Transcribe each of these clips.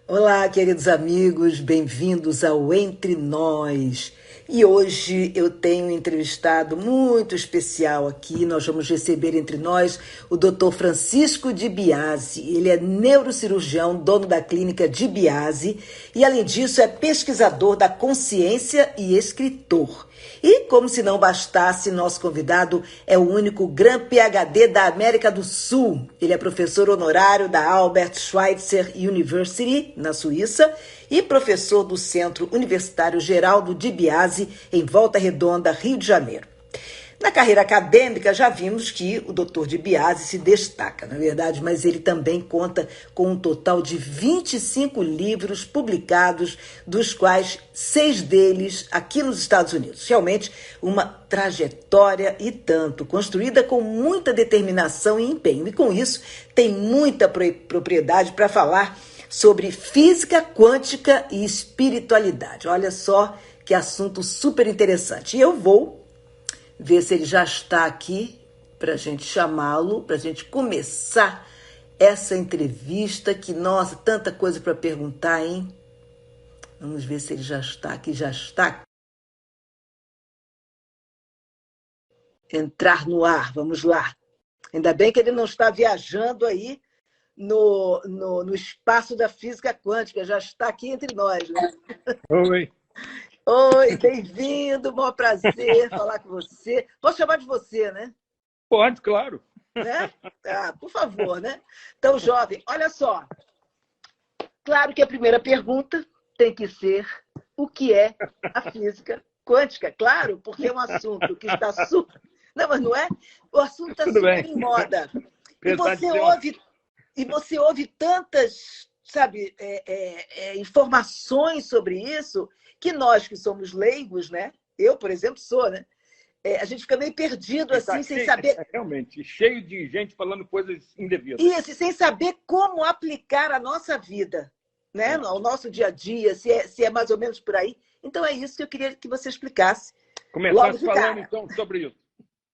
Olá, queridos amigos, bem-vindos ao Entre Nós. E hoje eu tenho um entrevistado muito especial aqui. Nós vamos receber entre nós o Dr. Francisco Di Biase. Ele é neurocirurgião, dono da clínica Di Biase e, além disso, é pesquisador da consciência e escritor. E, como se não bastasse, nosso convidado é o único Grand PhD da América do Sul. Ele é professor honorário da Albert Schweitzer University, na Suíça, e professor do Centro Universitário Geraldo Di Biase, em Volta Redonda, Rio de Janeiro. Na carreira acadêmica, já vimos que o Dr. Di Biase se destaca, na verdade, mas ele também conta com um total de 25 livros publicados, dos quais 6 deles aqui nos Estados Unidos. Realmente uma trajetória e tanto, construída com muita determinação e empenho. E com isso, tem muita propriedade para falar sobre física quântica e espiritualidade. Olha só que assunto super interessante. E eu vou ver se ele já está aqui para a gente chamá-lo, para a gente começar essa entrevista, que, nossa, tanta coisa para perguntar, hein? Vamos ver se ele já está aqui, já está. Entrar no ar, vamos lá. Ainda bem que ele não está viajando aí no espaço da física quântica, já está aqui entre nós, né? Oi. Oi, bem-vindo, maior prazer falar com você. Posso chamar de você, né? Pode, claro. Né? Por favor, né? Então, jovem, olha só. Claro que a primeira pergunta tem que ser o que é a física quântica. Claro, porque é um assunto que está super... Não, mas não é? O assunto está super em moda. E você ouve tantas, sabe, informações sobre isso, que nós que somos leigos, né? Eu, por exemplo, sou, né? A gente fica meio perdido, assim, sem saber... Realmente, cheio de gente falando coisas indevidas. Isso, sem saber como aplicar a nossa vida, né? Ao nosso dia a dia, se é mais ou menos por aí. Então, é isso que eu queria que você explicasse. Começar falando, então, sobre isso.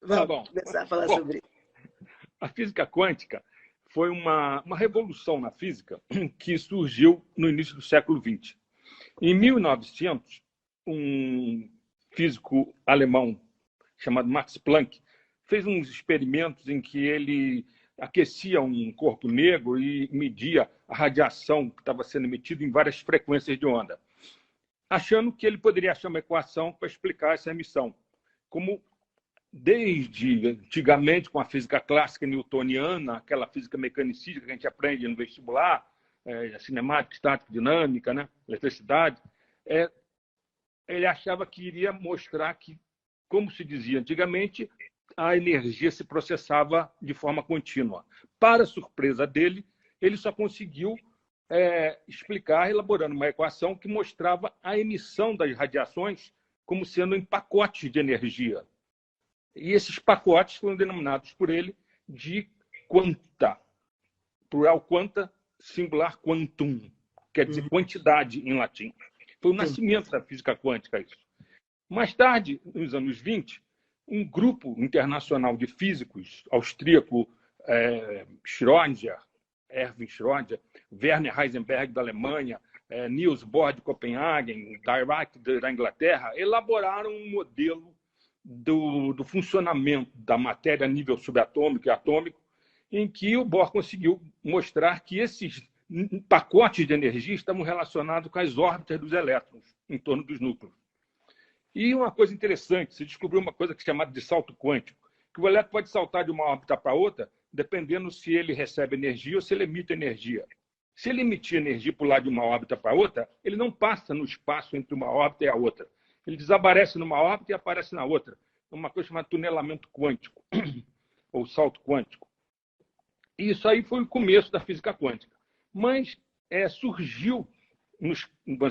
Vamos começar a falar sobre isso. A física quântica foi uma revolução na física que surgiu no início do século XX. Em 1900, um físico alemão chamado Max Planck fez uns experimentos em que ele aquecia um corpo negro e media a radiação que estava sendo emitida em várias frequências de onda, achando que ele poderia achar uma equação para explicar essa emissão. Como desde antigamente, com a física clássica newtoniana, aquela física mecanicista que a gente aprende no vestibular, cinemática, estática, dinâmica, né? Eletricidade, ele achava que iria mostrar que, como se dizia antigamente, a energia se processava de forma contínua. Para surpresa dele, ele só conseguiu explicar, elaborando uma equação que mostrava a emissão das radiações como sendo em pacotes de energia. E esses pacotes foram denominados por ele de quanta, plural quanta, singular quantum, quer dizer quantidade em latim. Foi o nascimento da física quântica isso. Mais tarde, nos anos 20, um grupo internacional de físicos, austríaco, Schrödinger, Erwin Schrödinger, Werner Heisenberg da Alemanha, Niels Bohr de Copenhagen, Dirac da Inglaterra, elaboraram um modelo do funcionamento da matéria a nível subatômico e atômico, em que o Bohr conseguiu mostrar que esses pacotes de energia estavam relacionados com as órbitas dos elétrons em torno dos núcleos. E uma coisa interessante, se descobriu uma coisa que é chamada de salto quântico, que o elétron pode saltar de uma órbita para outra, dependendo se ele recebe energia ou se ele emite energia. Se ele emitir energia por lá de uma órbita para outra, ele não passa no espaço entre uma órbita e a outra. Ele desaparece numa órbita e aparece na outra. É uma coisa chamada tunelamento quântico, ou salto quântico. E isso aí foi o começo da física quântica. Mas surgiu,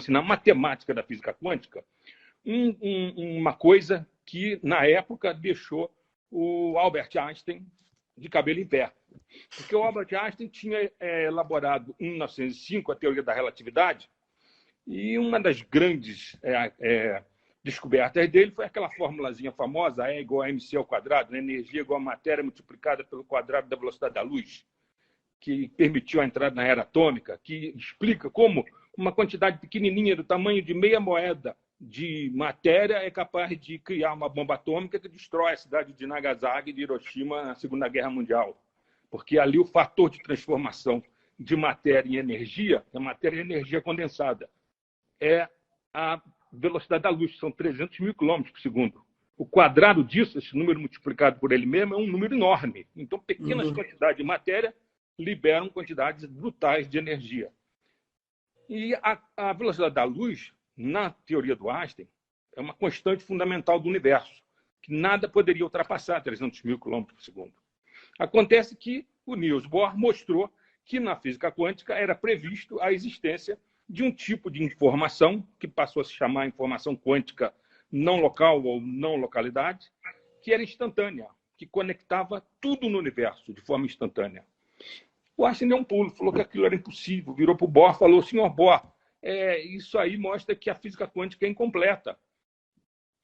na matemática da física quântica, uma coisa que, na época, deixou o Albert Einstein de cabelo em pé. Porque o Albert Einstein tinha elaborado, em 1905, a teoria da relatividade, e uma das grandes descobertas dele foi aquela formulazinha famosa, E igual a mc ao quadrado, né? Energia igual a matéria multiplicada pelo quadrado da velocidade da luz. que permitiu a entrada na era atômica, que explica como uma quantidade pequenininha do tamanho de meia moeda de matéria é capaz de criar uma bomba atômica que destrói a cidade de Nagasaki e de Hiroshima na Segunda Guerra Mundial. Porque ali o fator de transformação de matéria em energia, a matéria em energia condensada, é a velocidade da luz, são 300 mil quilômetros por segundo. O quadrado disso, esse número multiplicado por ele mesmo, é um número enorme. Então, pequenas quantidades de matéria liberam quantidades brutais de energia. E a velocidade da luz, na teoria do Einstein, é uma constante fundamental do universo, que nada poderia ultrapassar 300 mil quilômetros por segundo. Acontece que o Niels Bohr mostrou que na física quântica era previsto a existência de um tipo de informação, que passou a se chamar informação quântica não local ou não localidade, que era instantânea, que conectava tudo no universo de forma instantânea. O Einstein deu um pulo, falou que aquilo era impossível, virou para o Bohr e falou: senhor Bohr, isso aí mostra que a física quântica é incompleta.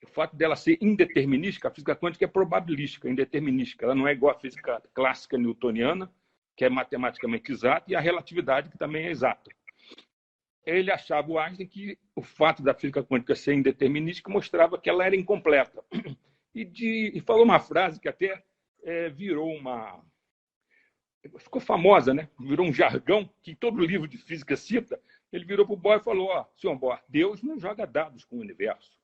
O fato dela ser indeterminística, a física quântica é probabilística, indeterminística. Ela não é igual à física clássica newtoniana, que é matematicamente exata, e a relatividade, que também é exata. Ele achava, o Einstein, que o fato da física quântica ser indeterminística mostrava que ela era incompleta. E falou uma frase que até virou uma... Ficou famosa, né? Virou um jargão que todo livro de física cita. Ele virou para o Bohr e falou: senhor Bohr, Deus não joga dados com o universo.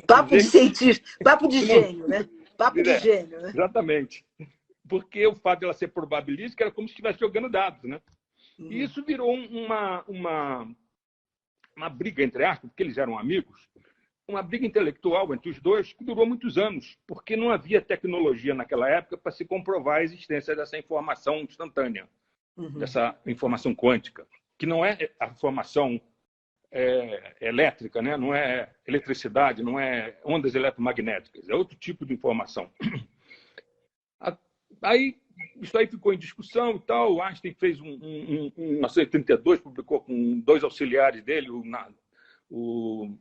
Papo de cientista, papo de gênio, né? Papo de gênio, né? Exatamente. Porque o fato dela ser probabilística era como se estivesse jogando dados, né? E isso virou uma briga, entre aspas, porque eles eram amigos, uma briga intelectual entre os dois que durou muitos anos, porque não havia tecnologia naquela época para se comprovar a existência dessa informação instantânea, dessa informação quântica, que não é a informação elétrica, né? Não é eletricidade, não é ondas eletromagnéticas, é outro tipo de informação. Aí, isso aí ficou em discussão e tal. O Einstein fez em 1932, publicou com dois auxiliares dele, o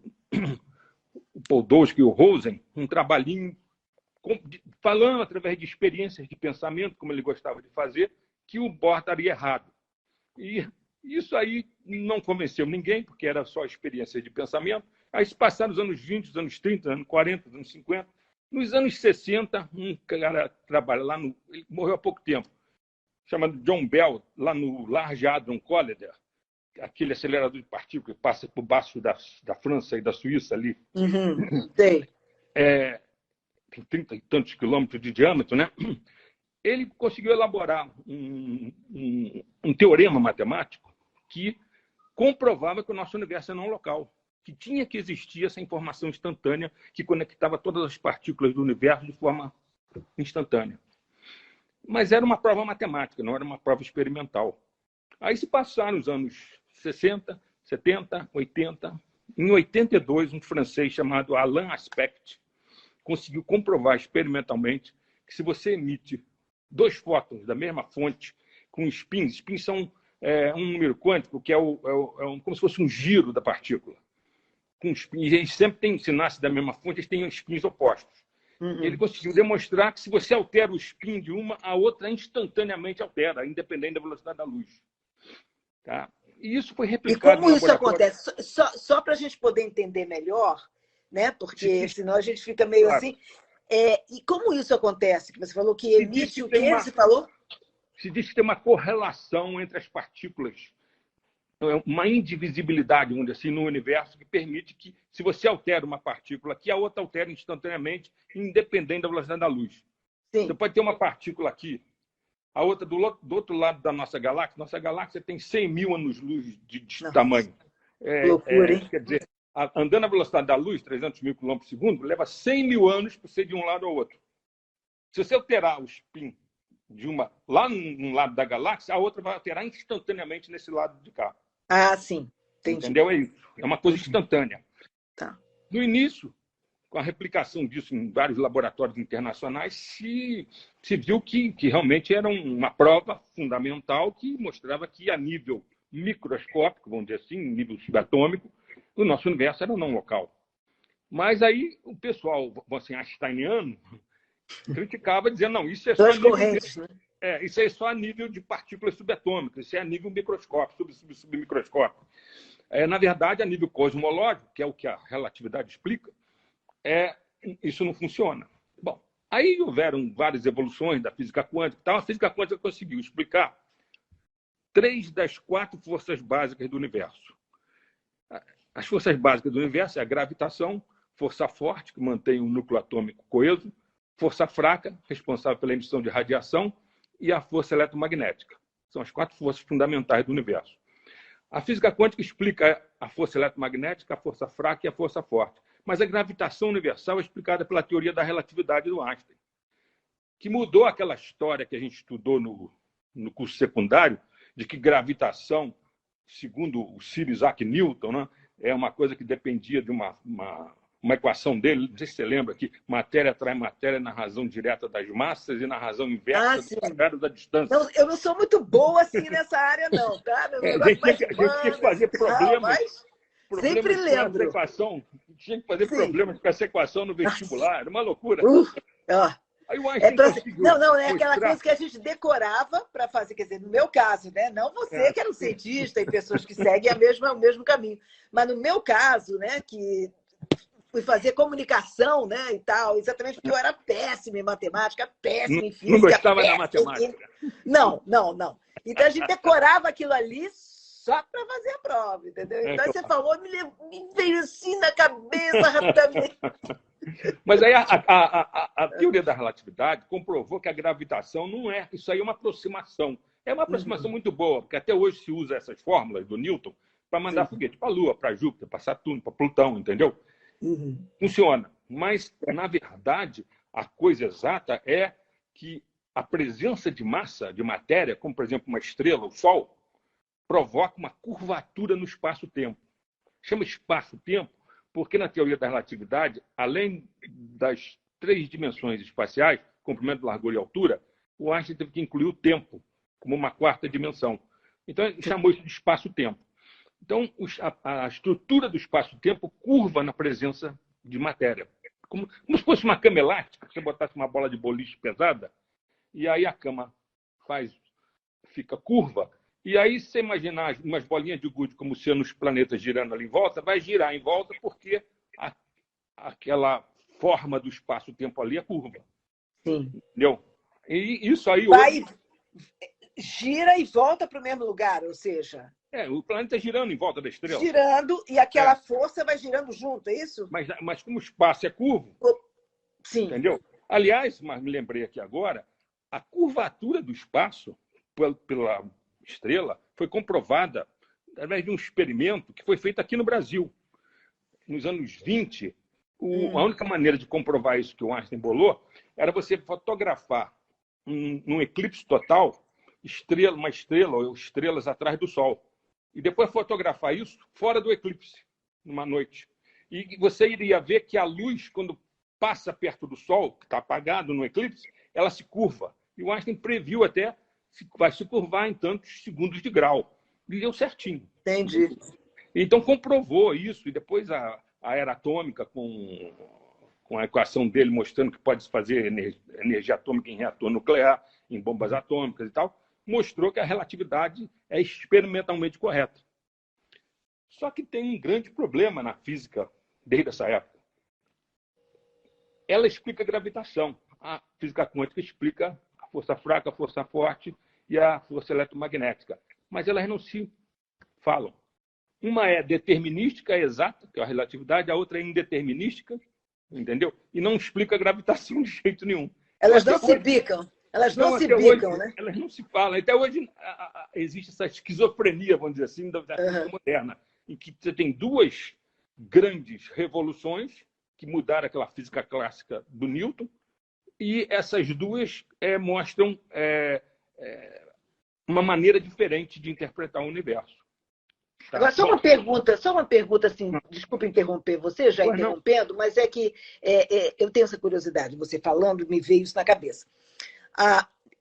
Podolsky e o Rosen, um trabalhinho falando através de experiências de pensamento, como ele gostava de fazer, que o Bohr estaria errado. E isso aí não convenceu ninguém, porque era só experiência de pensamento. Aí se passaram os anos 20, os anos 30, os anos 40, os anos 50. Nos anos 60, um cara trabalha lá ele morreu há pouco tempo, chamado John Bell, lá no Large Hadron Collider, aquele acelerador de partículas que passa por baixo da França e da Suíça ali. Sei. Tem 30 e tantos quilômetros de diâmetro, né? Ele conseguiu elaborar um teorema matemático que comprovava que o nosso universo é não local, que tinha que existir essa informação instantânea que conectava todas as partículas do universo de forma instantânea. Mas era uma prova matemática, não era uma prova experimental. Aí se passaram os anos 60, 70, 80. Em 82, um francês chamado Alain Aspect conseguiu comprovar experimentalmente que se você emite dois fótons da mesma fonte com spins são um número quântico que é como se fosse um giro da partícula. Com spins, eles sempre se nasce da mesma fonte, eles têm spins opostos. Ele conseguiu demonstrar que se você altera o spin de uma, a outra instantaneamente altera, independente da velocidade da luz. Tá? E isso foi replicado. E como isso acontece? Só para a gente poder entender melhor, né? Porque senão a gente fica meio assim. E como isso acontece? Que você falou que emite o que você falou? Se diz que tem uma correlação entre as partículas, uma indivisibilidade, vamos dizer assim, no universo que permite que, se você altera uma partícula, que a outra altere instantaneamente, independente da velocidade da luz. Sim. Você pode ter uma partícula aqui, a outra do outro lado da nossa galáxia. Nossa galáxia tem 100 mil anos-luz de tamanho. Loucura, hein? Quer dizer, andando à velocidade da luz, 300 mil quilômetros por segundo, leva 100 mil anos para ser de um lado ao outro. Se você alterar o spin de uma lá num lado da galáxia, a outra vai alterar instantaneamente nesse lado de cá. Ah, sim. Entendi. Entendeu? É isso. É uma coisa instantânea. Tá. No início, com a replicação disso em vários laboratórios internacionais, se viu que realmente era uma prova fundamental que mostrava que, a nível microscópico, vamos dizer assim, nível subatômico, o nosso universo era não local. Mas aí o pessoal, assim, einsteiniano, criticava, dizendo: não, isso é só correntes, né? Isso aí é só a nível de partículas subatômicas, isso é a nível microscópico, submicroscópico. Na verdade, a nível cosmológico, que é o que a relatividade explica, isso não funciona. Bom, aí houveram várias evoluções da física quântica e tal. A física quântica conseguiu explicar 3 das 4 forças básicas do universo. As forças básicas do universo é a gravitação, força forte, que mantém o núcleo atômico coeso, força fraca, responsável pela emissão de radiação, e a força eletromagnética. São as 4 forças fundamentais do universo. A física quântica explica a força eletromagnética, a força fraca e a força forte. Mas a gravitação universal é explicada pela teoria da relatividade do Einstein, que mudou aquela história que a gente estudou no curso secundário, de que gravitação, segundo o Sir Isaac Newton, né, é uma coisa que dependia de uma equação dele, não sei se você lembra, que matéria atrai matéria na razão direta das massas e na razão inversa do quadrado da distância. Não, eu não sou muito boa assim nessa área, não, tá? A gente tinha que fazer problemas. Sempre lembro. Equação, tinha que fazer problemas com essa equação no vestibular, era uma loucura. Aí o Einstein conseguiu não, é aquela coisa que a gente decorava para fazer, quer dizer, no meu caso, né? Não você que era um cientista e pessoas que seguem o mesmo caminho, mas no meu caso, né, que fui fazer comunicação, né, e tal, exatamente porque eu era péssima em matemática, péssima em física. Não gostava da matemática. Não. Então a gente decorava aquilo ali só para fazer a prova, entendeu? Então você falou, me veio assim na cabeça rapidamente. Mas aí a teoria da relatividade comprovou que a gravitação não é. Isso aí é uma aproximação. É uma aproximação muito boa, porque até hoje se usa essas fórmulas do Newton para mandar foguete para a Lua, para Júpiter, para Saturno, para Plutão, entendeu? Funciona. Mas, na verdade, a coisa exata é que a presença de massa, de matéria, como, por exemplo, uma estrela, o Sol, provoca uma curvatura no espaço-tempo. Chama espaço-tempo porque, na teoria da relatividade, além das 3 dimensões espaciais, comprimento, largura e altura, o Einstein teve que incluir o tempo como uma 4ª dimensão. Então, ele chamou isso de espaço-tempo. Então, a estrutura do espaço-tempo curva na presença de matéria. Como se fosse uma cama elástica, você botasse uma bola de boliche pesada, e aí a cama fica curva, e aí, se você imaginar umas bolinhas de gude como sendo os planetas girando ali em volta, vai girar em volta porque aquela forma do espaço-tempo ali é curva. Sim. Entendeu? E isso aí... Gira e volta para o mesmo lugar, ou seja... o planeta girando em volta da estrela. Girando, e aquela força vai girando junto, é isso? Mas como o espaço é curvo, sim. Entendeu? Aliás, mas me lembrei aqui agora, a curvatura do espaço pela estrela foi comprovada através de um experimento que foi feito aqui no Brasil. Nos anos 20, a única maneira de comprovar isso que o Einstein bolou era você fotografar num eclipse total uma estrela ou estrelas atrás do Sol. E depois fotografar isso fora do eclipse, numa noite. E você iria ver que a luz, quando passa perto do Sol, que está apagado no eclipse, ela se curva. E o Einstein previu até que vai se curvar em tantos segundos de grau. E deu certinho. Entendi. Então, comprovou isso. E depois a era atômica, com a equação dele mostrando que pode se fazer energia atômica em reator nuclear, em bombas atômicas e tal, mostrou que a relatividade é experimentalmente correta. Só que tem um grande problema na física desde essa época. Ela explica a gravitação. A física quântica explica a força fraca, a força forte e a força eletromagnética. Mas elas não se falam. Uma é determinística, é exata, que é a relatividade, a outra é indeterminística, entendeu? E não explica a gravitação de jeito nenhum. Elas não se bicam. Elas não se bicam, né? Elas não se falam. Até hoje existe essa esquizofrenia, vamos dizer assim, da física moderna, em que você tem 2 grandes revoluções que mudaram aquela física clássica do Newton, e essas 2 mostram uma maneira diferente de interpretar o universo. Tá? Agora, só uma pergunta assim, desculpa interromper você, já interrompendo, mas é que eu tenho essa curiosidade, você falando, me veio isso na cabeça.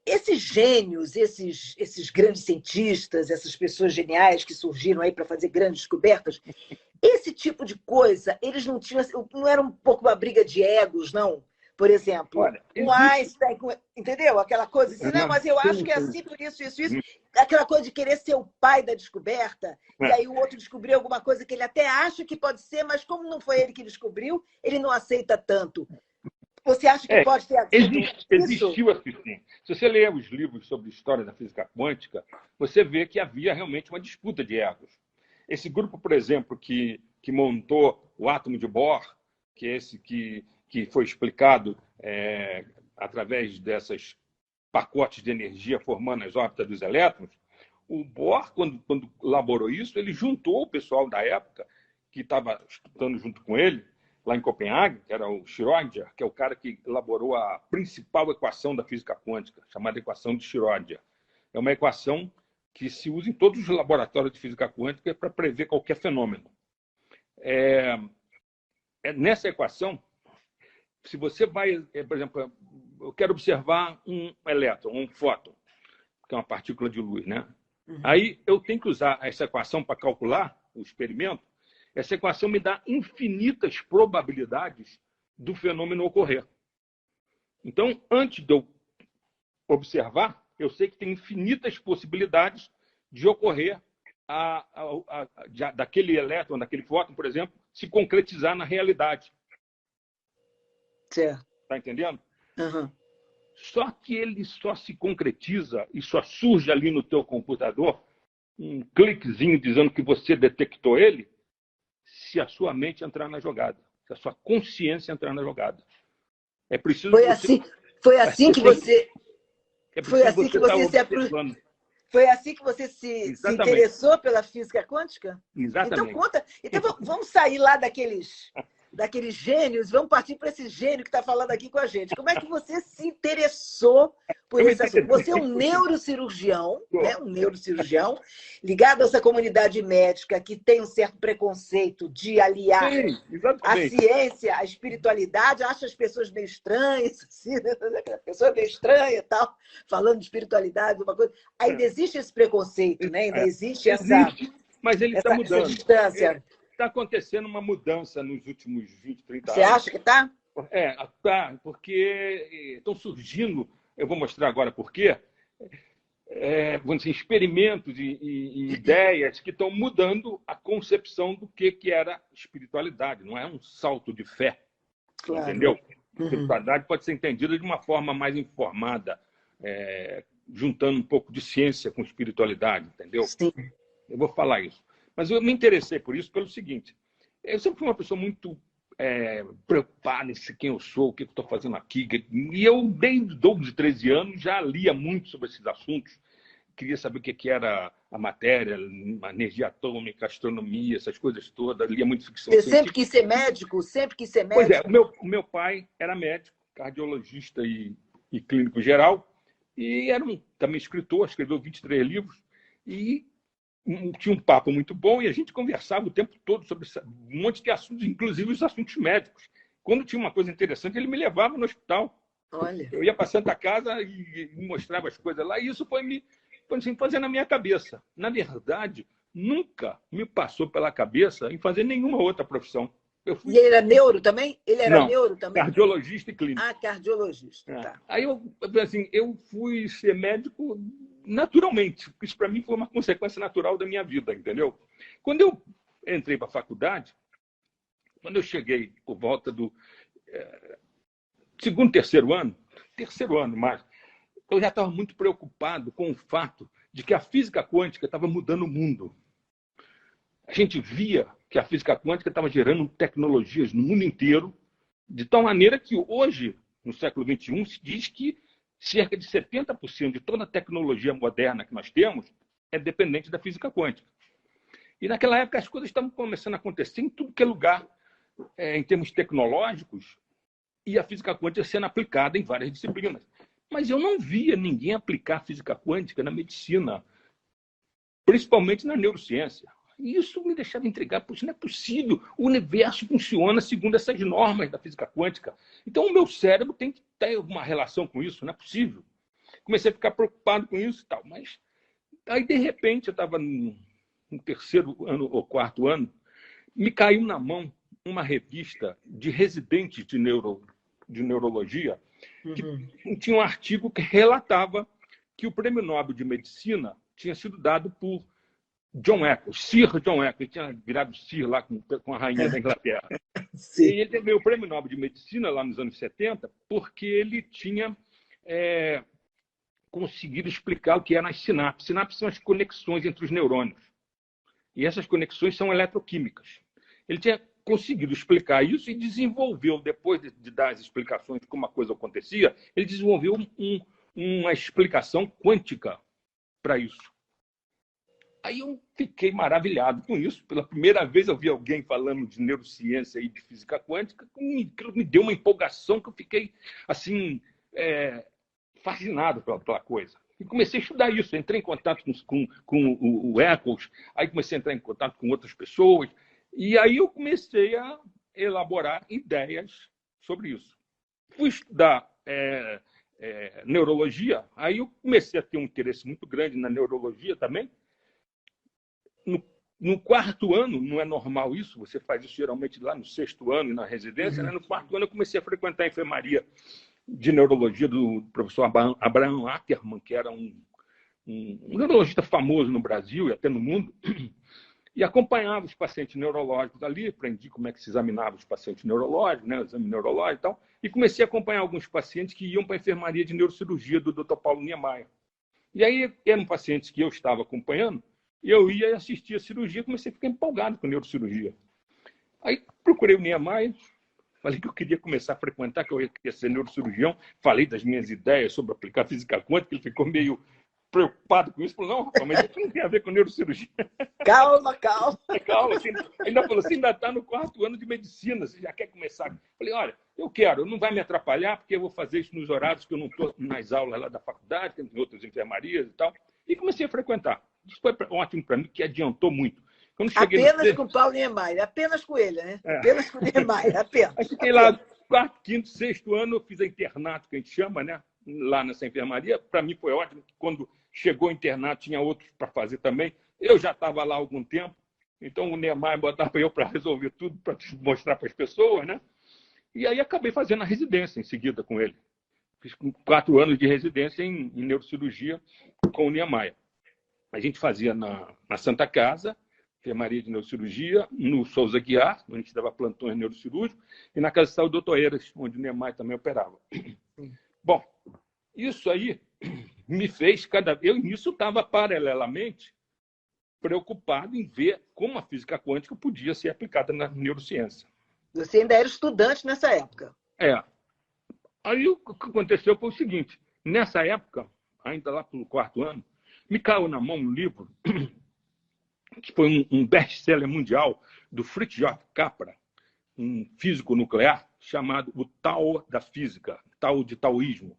Esses gênios, esses grandes cientistas, essas pessoas geniais que surgiram aí para fazer grandes descobertas, esse tipo de coisa, eles não tinham, não era um pouco uma briga de egos, não? Por exemplo, Olha, o existe... Einstein, entendeu? Aquela coisa assim, não, mas eu acho que é assim por isso, isso, isso. Aquela coisa de querer ser o pai da descoberta, e aí o outro descobriu alguma coisa que ele até acha que pode ser, mas como não foi ele que descobriu, ele não aceita tanto. Você acha que pode ter havido isso? Existiu assim, sim. Se você ler os livros sobre história da física quântica, você vê que havia realmente uma disputa de egos. Esse grupo, por exemplo, que montou o átomo de Bohr, que é esse que foi explicado através dessas pacotes de energia formando as órbitas dos elétrons, o Bohr, quando elaborou isso, ele juntou o pessoal da época que estava estudando junto com ele, lá em Copenhague, que era o Schrödinger, que é o cara que elaborou a principal equação da física quântica, chamada equação de Schrödinger. É uma equação que se usa em todos os laboratórios de física quântica para prever qualquer fenômeno. Nessa equação, se você vai, por exemplo, eu quero observar um elétron, um fóton, que é uma partícula de luz, né? Uhum. Aí eu tenho que usar essa equação para calcular o experimento. Essa equação me dá infinitas probabilidades do fenômeno ocorrer. Então, antes de eu observar, eu sei que tem infinitas possibilidades de ocorrer daquele elétron, daquele fóton, por exemplo, se concretizar na realidade. Certo. Está entendendo? Uhum. Só que ele só se concretiza e só surge ali no teu computador um cliquezinho dizendo que você detectou ele, se a sua mente entrar na jogada, se a sua consciência entrar na jogada. É preciso foi assim que você se interessou pela física quântica? Exatamente. Então conta. Então vamos sair lá daqueles gênios, vamos partir para esse gênio que está falando aqui com a gente. Como é que você se interessou por esse assunto? Você é um neurocirurgião, né? Um neurocirurgião ligado a essa comunidade médica que tem um certo preconceito de aliar a ciência, a espiritualidade, acha as pessoas meio estranhas, assim, né? A pessoa meio estranha e tal, falando de espiritualidade, uma coisa. Ainda existe esse preconceito, né? Ainda existe essa... Mas ele está mudando. Essa distância. Está acontecendo uma mudança nos últimos 20, 30 anos. Você acha que está? Está, porque estão surgindo, eu vou mostrar agora por quê, vamos dizer, experimentos e ideias que estão mudando a concepção do que era espiritualidade. Não é um salto de fé, claro. Entendeu? Uhum. Espiritualidade pode ser entendida de uma forma mais informada, juntando um pouco de ciência com espiritualidade, entendeu? Sim. Eu vou falar isso. Mas eu me interessei por isso pelo seguinte: eu sempre fui uma pessoa muito preocupada em quem eu sou, o que eu estou fazendo aqui. E eu, desde 12, 13 anos, já lia muito sobre esses assuntos. Queria saber o que era a matéria, a energia atômica, a astronomia, essas coisas todas. Lia muito ficção científica. Sempre quis ser médico? Sempre quis ser médico? Pois é, o meu pai era médico, cardiologista e clínico geral. E era também escritor, escreveu 23 livros. E tinha um papo muito bom e a gente conversava o tempo todo sobre um monte de assuntos, inclusive os assuntos médicos. Quando tinha uma coisa interessante, ele me levava no hospital. Olha. Eu ia para a Santa Casa e mostrava as coisas lá, e isso foi me fazendo na minha cabeça. Na verdade, nunca me passou pela cabeça em fazer nenhuma outra profissão. E ele era neuro também? Ele era neuro também? Cardiologista e clínico. Ah, cardiologista. Tá. Aí eu fui ser médico naturalmente. Isso para mim foi uma consequência natural da minha vida, entendeu? Quando eu entrei para a faculdade, quando eu cheguei por volta do segundo, terceiro ano mais, eu já estava muito preocupado com o fato de que a física quântica estava mudando o mundo. A gente via que a física quântica estava gerando tecnologias no mundo inteiro, de tal maneira que hoje, no século XXI, se diz que cerca de 70% de toda a tecnologia moderna que nós temos é dependente da física quântica. E naquela época as coisas estavam começando a acontecer em tudo que é lugar, em termos tecnológicos, e a física quântica sendo aplicada em várias disciplinas. Mas eu não via ninguém aplicar a física quântica na medicina, principalmente na neurociência. E isso me deixava intrigado, porque não é possível. O universo funciona segundo essas normas da física quântica. Então, o meu cérebro tem que ter alguma relação com isso, não é possível. Comecei a ficar preocupado com isso e tal. Mas aí, de repente, eu estava no terceiro ano ou quarto ano, me caiu na mão uma revista de residentes de de Neurologia, que Uhum. tinha um artigo que relatava que o Prêmio Nobel de Medicina tinha sido dado por John Eccles, Sir John Eccles, ele tinha virado Sir lá com a rainha da Inglaterra. Sim. E ele ganhou o Prêmio Nobel de Medicina lá nos anos 70 porque ele tinha conseguido explicar o que eram as sinapses. Sinapses são as conexões entre os neurônios. E essas conexões são eletroquímicas. Ele tinha conseguido explicar isso e desenvolveu, depois de dar as explicações de como a coisa acontecia, ele desenvolveu uma explicação quântica para isso. Aí eu fiquei maravilhado com isso. Pela primeira vez eu vi alguém falando de neurociência e de física quântica, aquilo me deu uma empolgação que eu fiquei assim fascinado pela coisa. E comecei a estudar isso. Entrei em contato com o Eccles, aí comecei a entrar em contato com outras pessoas, e aí eu comecei a elaborar ideias sobre isso. Fui estudar neurologia, aí eu comecei a ter um interesse muito grande na neurologia também. No quarto ano, não é normal isso, você faz isso geralmente lá no sexto ano, na residência, né? No quarto ano eu comecei a frequentar a enfermaria de neurologia do professor Abraham Ackerman, que era um neurologista famoso no Brasil e até no mundo, e acompanhava os pacientes neurológicos ali, aprendi como é que se examinava os pacientes neurológicos, né, o exame neurológico e tal, e comecei a acompanhar alguns pacientes que iam para a enfermaria de neurocirurgia do Dr. Paulo Niemeyer. E aí eram pacientes que eu estava acompanhando, e eu ia assistir a cirurgia, comecei a ficar empolgado com neurocirurgia. Aí procurei o Niemeyer, falei que eu queria começar a frequentar, que eu queria ser neurocirurgião, falei das minhas ideias sobre aplicar física quântica, ele ficou meio preocupado com isso, falou, não, rapaz, mas isso não tem a ver com neurocirurgia. Calma, calma. Calma, assim, ainda falou, você ainda está no quarto ano de medicina, você já quer começar? Falei, olha, eu quero, não vai me atrapalhar, porque eu vou fazer isso nos horários que eu não estou nas aulas lá da faculdade, tem outras enfermarias e tal. E comecei a frequentar. Isso foi ótimo para mim, que adiantou muito. Quando cheguei Apenas com o Paulo Niemeyer, apenas com ele, né? Apenas com o Niemeyer, apenas. Aí fiquei lá, quarto, quinto, sexto ano, eu fiz a internato, que a gente chama, né? Lá nessa enfermaria. Para mim foi ótimo, quando chegou o internato, tinha outros para fazer também. Eu já estava lá há algum tempo, então o Niemeyer botava eu para resolver tudo, para mostrar para as pessoas, né? E aí acabei fazendo a residência em seguida com ele. Fiz 4 anos de residência em neurocirurgia com o Niemeyer. A gente fazia na Santa Casa, enfermaria de neurocirurgia, no Souza Guiar, onde a gente dava plantões neurocirúrgicos, e na Casa de Saúde Doutor Eiras, onde o Niemeyer também operava. Bom, isso aí me fez cada vez... Eu, nisso, estava paralelamente preocupado em ver como a física quântica podia ser aplicada na neurociência. Você ainda era estudante nessa época. Aí o que aconteceu foi o seguinte, nessa época, ainda lá pelo quarto ano, me caiu na mão um livro que foi um best-seller mundial do Fritjof Capra, um físico nuclear, chamado O Tao da Física, Tao de Taoísmo.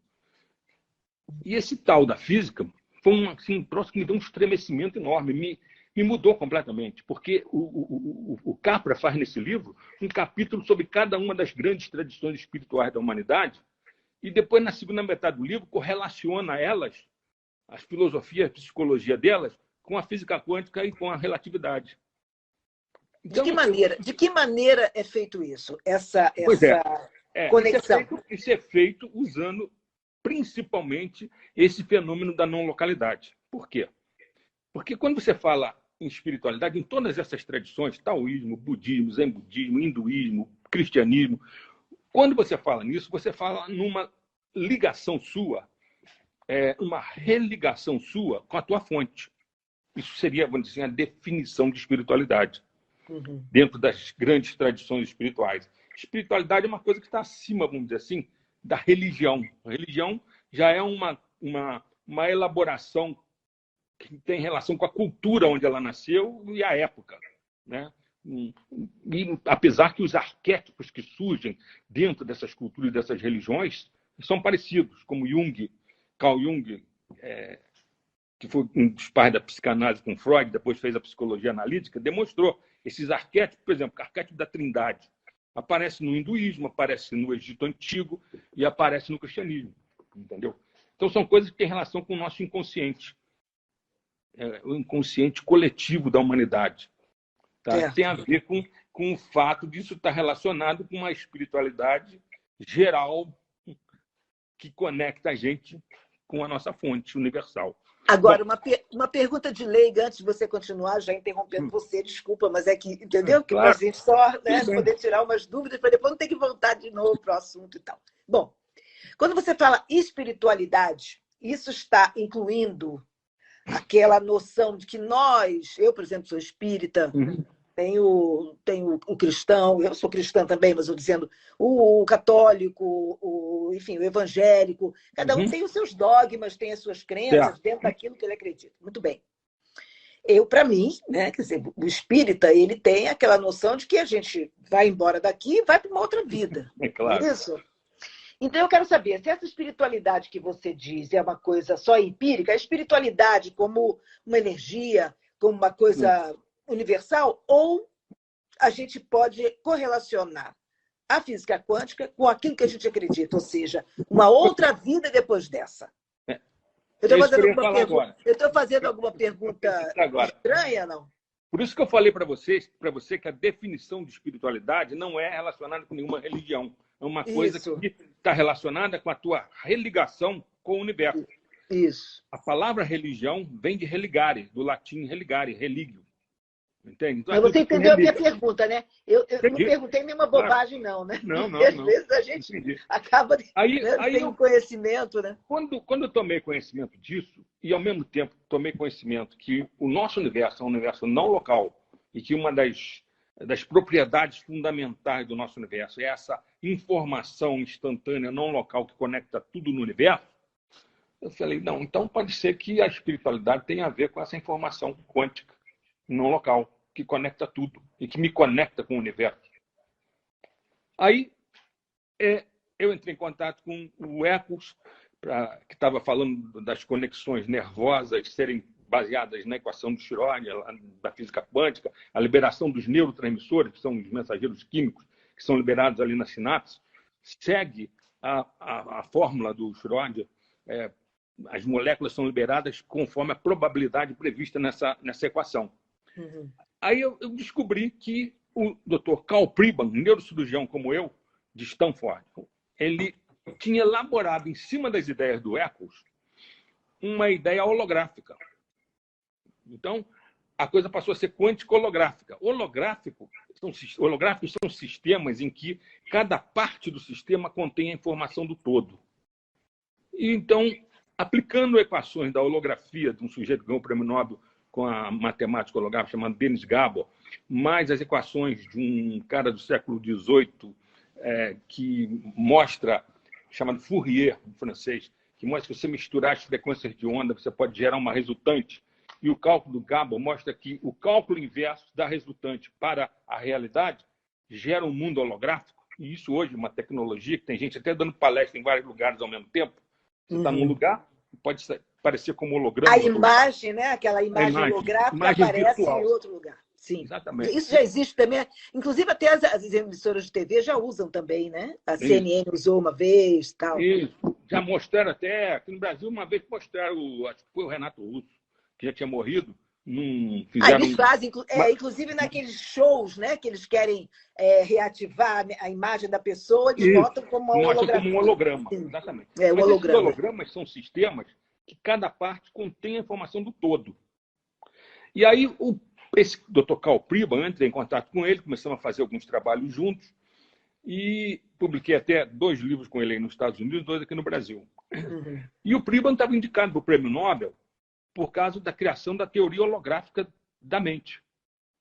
E esse Tao da Física foi um troço que me deu um estremecimento enorme, me mudou completamente, porque o Capra faz nesse livro um capítulo sobre cada uma das grandes tradições espirituais da humanidade, e depois, na segunda metade do livro, correlaciona elas, as filosofias, a psicologia delas, com a física quântica e com a relatividade. Então, de que maneira é feito isso? Essa conexão? Isso é feito usando principalmente esse fenômeno da não localidade. Por quê? Porque quando você fala em espiritualidade, em todas essas tradições, taoísmo, budismo, zen budismo, hinduísmo, cristianismo, quando você fala nisso, você fala numa ligação sua, uma religação sua com a tua fonte. Isso seria, vamos dizer assim, a definição de espiritualidade, dentro das grandes tradições espirituais. Espiritualidade é uma coisa que está acima, vamos dizer assim, da religião. A religião já é uma elaboração que tem relação com a cultura onde ela nasceu e a época, né? E, apesar que os arquétipos que surgem dentro dessas culturas e dessas religiões são parecidos, como Carl Jung, que foi um dos pais da psicanálise com Freud, depois fez a psicologia analítica, demonstrou esses arquétipos, por exemplo, o arquétipo da Trindade aparece no hinduísmo, aparece no Egito Antigo e aparece no cristianismo, entendeu? Então são coisas que têm relação com o nosso inconsciente, o inconsciente coletivo da humanidade. Tá? Tem a ver com o fato disso estar relacionado com uma espiritualidade geral que conecta a gente com a nossa fonte universal. Agora, uma pergunta de leiga, antes de você continuar, já interrompendo você, desculpa, mas é que, entendeu? Que Claro. a gente só, né, poder tirar umas dúvidas para depois não ter que voltar de novo para o assunto e tal. Bom, quando você fala espiritualidade, isso está incluindo aquela noção de que eu, por exemplo, sou espírita, tenho o cristão, eu sou cristã também, mas eu dizendo o católico, enfim, o evangélico, cada um tem os seus dogmas, tem as suas crenças dentro daquilo que ele acredita. Muito bem. Para mim, né, quer dizer, o espírita, ele tem aquela noção de que a gente vai embora daqui e vai para uma outra vida. É claro. Isso? Então, eu quero saber se essa espiritualidade que você diz é uma coisa só empírica, a espiritualidade como uma energia, como uma coisa universal, ou a gente pode correlacionar a física quântica com aquilo que a gente acredita, ou seja, uma outra vida depois dessa. Eu estou fazendo alguma pergunta estranha, não? Por isso que eu falei para você que a definição de espiritualidade não é relacionada com nenhuma religião. É uma coisa que está relacionada com a tua religação com o universo. Isso. A palavra religião vem de religare, do latim religare, religio. Entende? Então, mas você entendeu a minha pergunta, né? Eu não perguntei nenhuma bobagem, não, né? Não. Às vezes a gente acaba sem conhecimento, né? Quando eu tomei conhecimento disso, e ao mesmo tempo tomei conhecimento que o nosso universo é um universo não local, e que uma das propriedades fundamentais do nosso universo é essa informação instantânea não local que conecta tudo no universo, eu falei, não, então pode ser que a espiritualidade tenha a ver com essa informação quântica não local, que conecta tudo e que me conecta com o universo. Aí eu entrei em contato com o Eccles, que estava falando das conexões nervosas serem baseadas na equação de Schrödinger, da física quântica, a liberação dos neurotransmissores, que são os mensageiros químicos que são liberados ali na sinapse, segue a fórmula do Schrödinger. As moléculas são liberadas conforme a probabilidade prevista nessa equação. Aí eu descobri que o Dr. Karl Pribban, neurocirurgião como eu, de Stanford, ele tinha elaborado em cima das ideias do Eccles uma ideia holográfica. Então, a coisa passou a ser quântico-holográfica. Holográficos são sistemas em que cada parte do sistema contém a informação do todo. E, então, aplicando equações da holografia de um sujeito que ganhou o prêmio Nobel com a matemática holográfica chamado Denis Gabor, mais as equações de um cara do século XVIII que mostra, chamado Fourier, em francês, que mostra que se você misturar as frequências de onda, você pode gerar uma resultante. E o cálculo do Gabor mostra que o cálculo inverso da resultante para a realidade gera um mundo holográfico. E isso hoje é uma tecnologia que tem gente até dando palestra em vários lugares ao mesmo tempo. Você está num lugar, pode parecer como holograma. A imagem, né? Aquela imagem holográfica aparece virtual. Em outro lugar. Sim. Exatamente. Isso já existe também. Inclusive, até as emissoras de TV já usam também, né? A CNN usou uma vez tal. Isso. Já mostraram até, aqui no Brasil, uma vez mostraram, acho que foi o Renato Russo, que já tinha morrido. Eles fazem, inclusive naqueles shows, né, que eles querem reativar a imagem da pessoa, eles botam como um holograma. Como um holograma, exatamente. Mas esses hologramas são sistemas que cada parte contém a informação do todo. E aí, esse Dr. Karl Pribban, eu entrei em contato com ele, começamos a fazer alguns trabalhos juntos e publiquei até 2 livros com ele aí nos Estados Unidos, 2 aqui no Brasil. E o Pribban estava indicado para o prêmio Nobel por causa da criação da teoria holográfica da mente,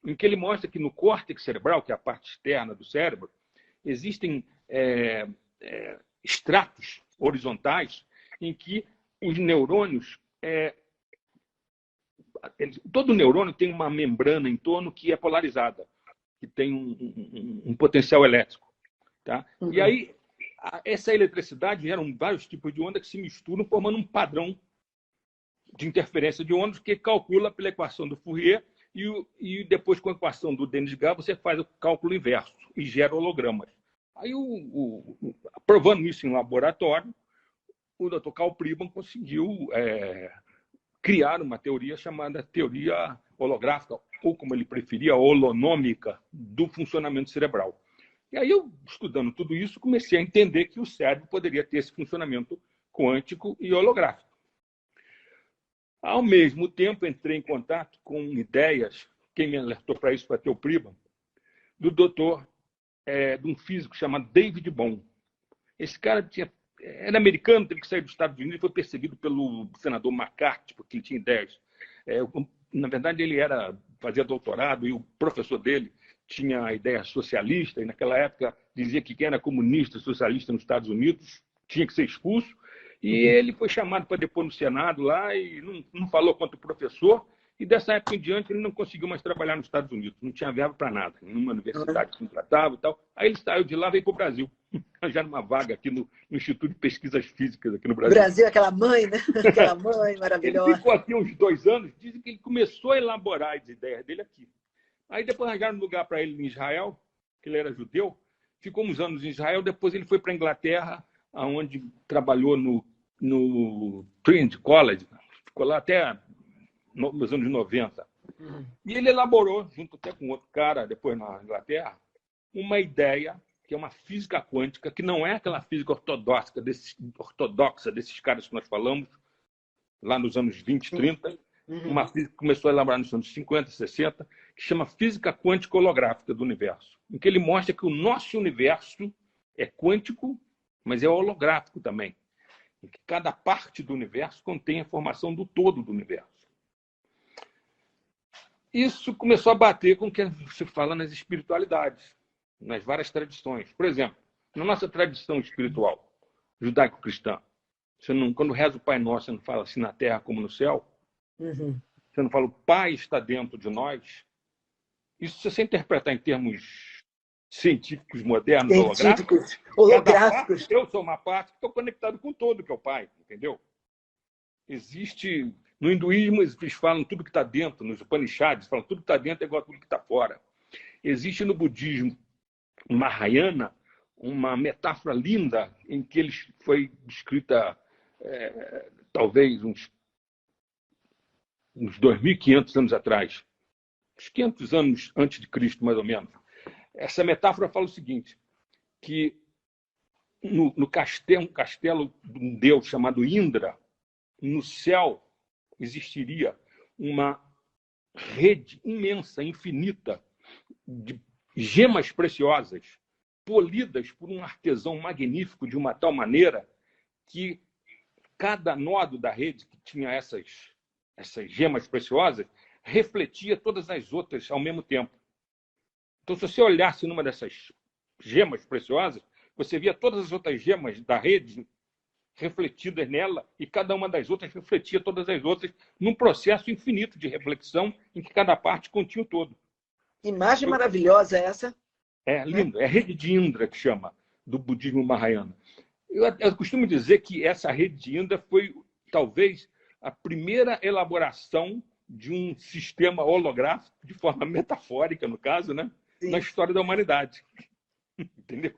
em que ele mostra que no córtex cerebral, que é a parte externa do cérebro, existem estratos horizontais em que os neurônios... todo neurônio tem uma membrana em torno que é polarizada, que tem um potencial elétrico. Tá? E aí, essa eletricidade gera vários tipos de onda que se misturam, formando um padrão de interferência de ondas que calcula pela equação do Fourier e depois com a equação do Denis Gabor você faz o cálculo inverso e gera hologramas. Aí, provando isso em laboratório, o Dr. Karl Pribban conseguiu criar uma teoria chamada teoria holográfica, ou como ele preferia, holonômica, do funcionamento cerebral. E aí eu, estudando tudo isso, comecei a entender que o cérebro poderia ter esse funcionamento quântico e holográfico. Ao mesmo tempo, entrei em contato com ideias, quem me alertou para isso foi teu primo, do doutor, de um físico chamado David Bohm. Esse cara era americano, teve que sair dos Estados Unidos, foi perseguido pelo senador McCarthy, porque ele tinha ideias. Na verdade, ele fazia doutorado e o professor dele tinha a ideia socialista, e naquela época dizia que quem era comunista, socialista nos Estados Unidos tinha que ser expulso. E ele foi chamado para depor no Senado lá e não falou quanto o professor. E dessa época em diante ele não conseguiu mais trabalhar nos Estados Unidos. Não tinha verba para nada. Nenhuma universidade que contratava e tal. Aí ele saiu de lá e veio para o Brasil. Já numa vaga aqui no Instituto de Pesquisas Físicas aqui no Brasil. Brasil, aquela mãe, né? Aquela mãe maravilhosa. Ele ficou aqui uns 2 anos. Dizem que ele começou a elaborar as ideias dele aqui. Aí depois arranjaram um lugar para ele em Israel, que ele era judeu. Ficou uns anos em Israel. Depois ele foi para a Inglaterra, onde trabalhou no Trinity College. Ficou lá até nos anos 90. E ele elaborou, junto até com outro cara, depois na Inglaterra, uma ideia que é uma física quântica, que não é aquela física ortodoxa desses caras que nós falamos, lá nos anos 20, 30, uma física que começou a elaborar nos anos 50, 60, que chama física quântica holográfica do universo, em que ele mostra que o nosso universo é quântico, mas é holográfico também, em que cada parte do universo contém a informação do todo do universo. Isso começou a bater com o que se fala nas espiritualidades, nas várias tradições. Por exemplo, na nossa tradição espiritual judaico-cristã, quando reza o Pai Nosso, você não fala assim na terra como no céu? Você não fala o Pai está dentro de nós? Isso, se você interpretar em termos científicos modernos, holográficos, eu sou uma parte que estou conectado com todo, que é o Pai, entendeu? Existe... No hinduísmo, eles falam tudo que está dentro, nos Upanishads, falam tudo que está dentro é igual a tudo que está fora. Existe no budismo Mahayana uma metáfora linda em que foi escrita talvez uns 2.500 anos atrás, uns 500 anos antes de Cristo, mais ou menos. Essa metáfora fala o seguinte, que no castelo de um deus chamado Indra, no céu, existiria uma rede imensa, infinita, de gemas preciosas, polidas por um artesão magnífico de uma tal maneira que cada nodo da rede que tinha essas gemas preciosas refletia todas as outras ao mesmo tempo. Então, se você olhasse numa dessas gemas preciosas, você via todas as outras gemas da rede refletidas nela, e cada uma das outras refletia todas as outras, num processo infinito de reflexão em que cada parte continha o todo. Imagem maravilhosa essa. É lindo. É a rede de Indra, que chama, do budismo Mahayana. Eu costumo dizer que essa rede de Indra foi, talvez, a primeira elaboração de um sistema holográfico, de forma metafórica, no caso, né? Na história da humanidade. Entendeu?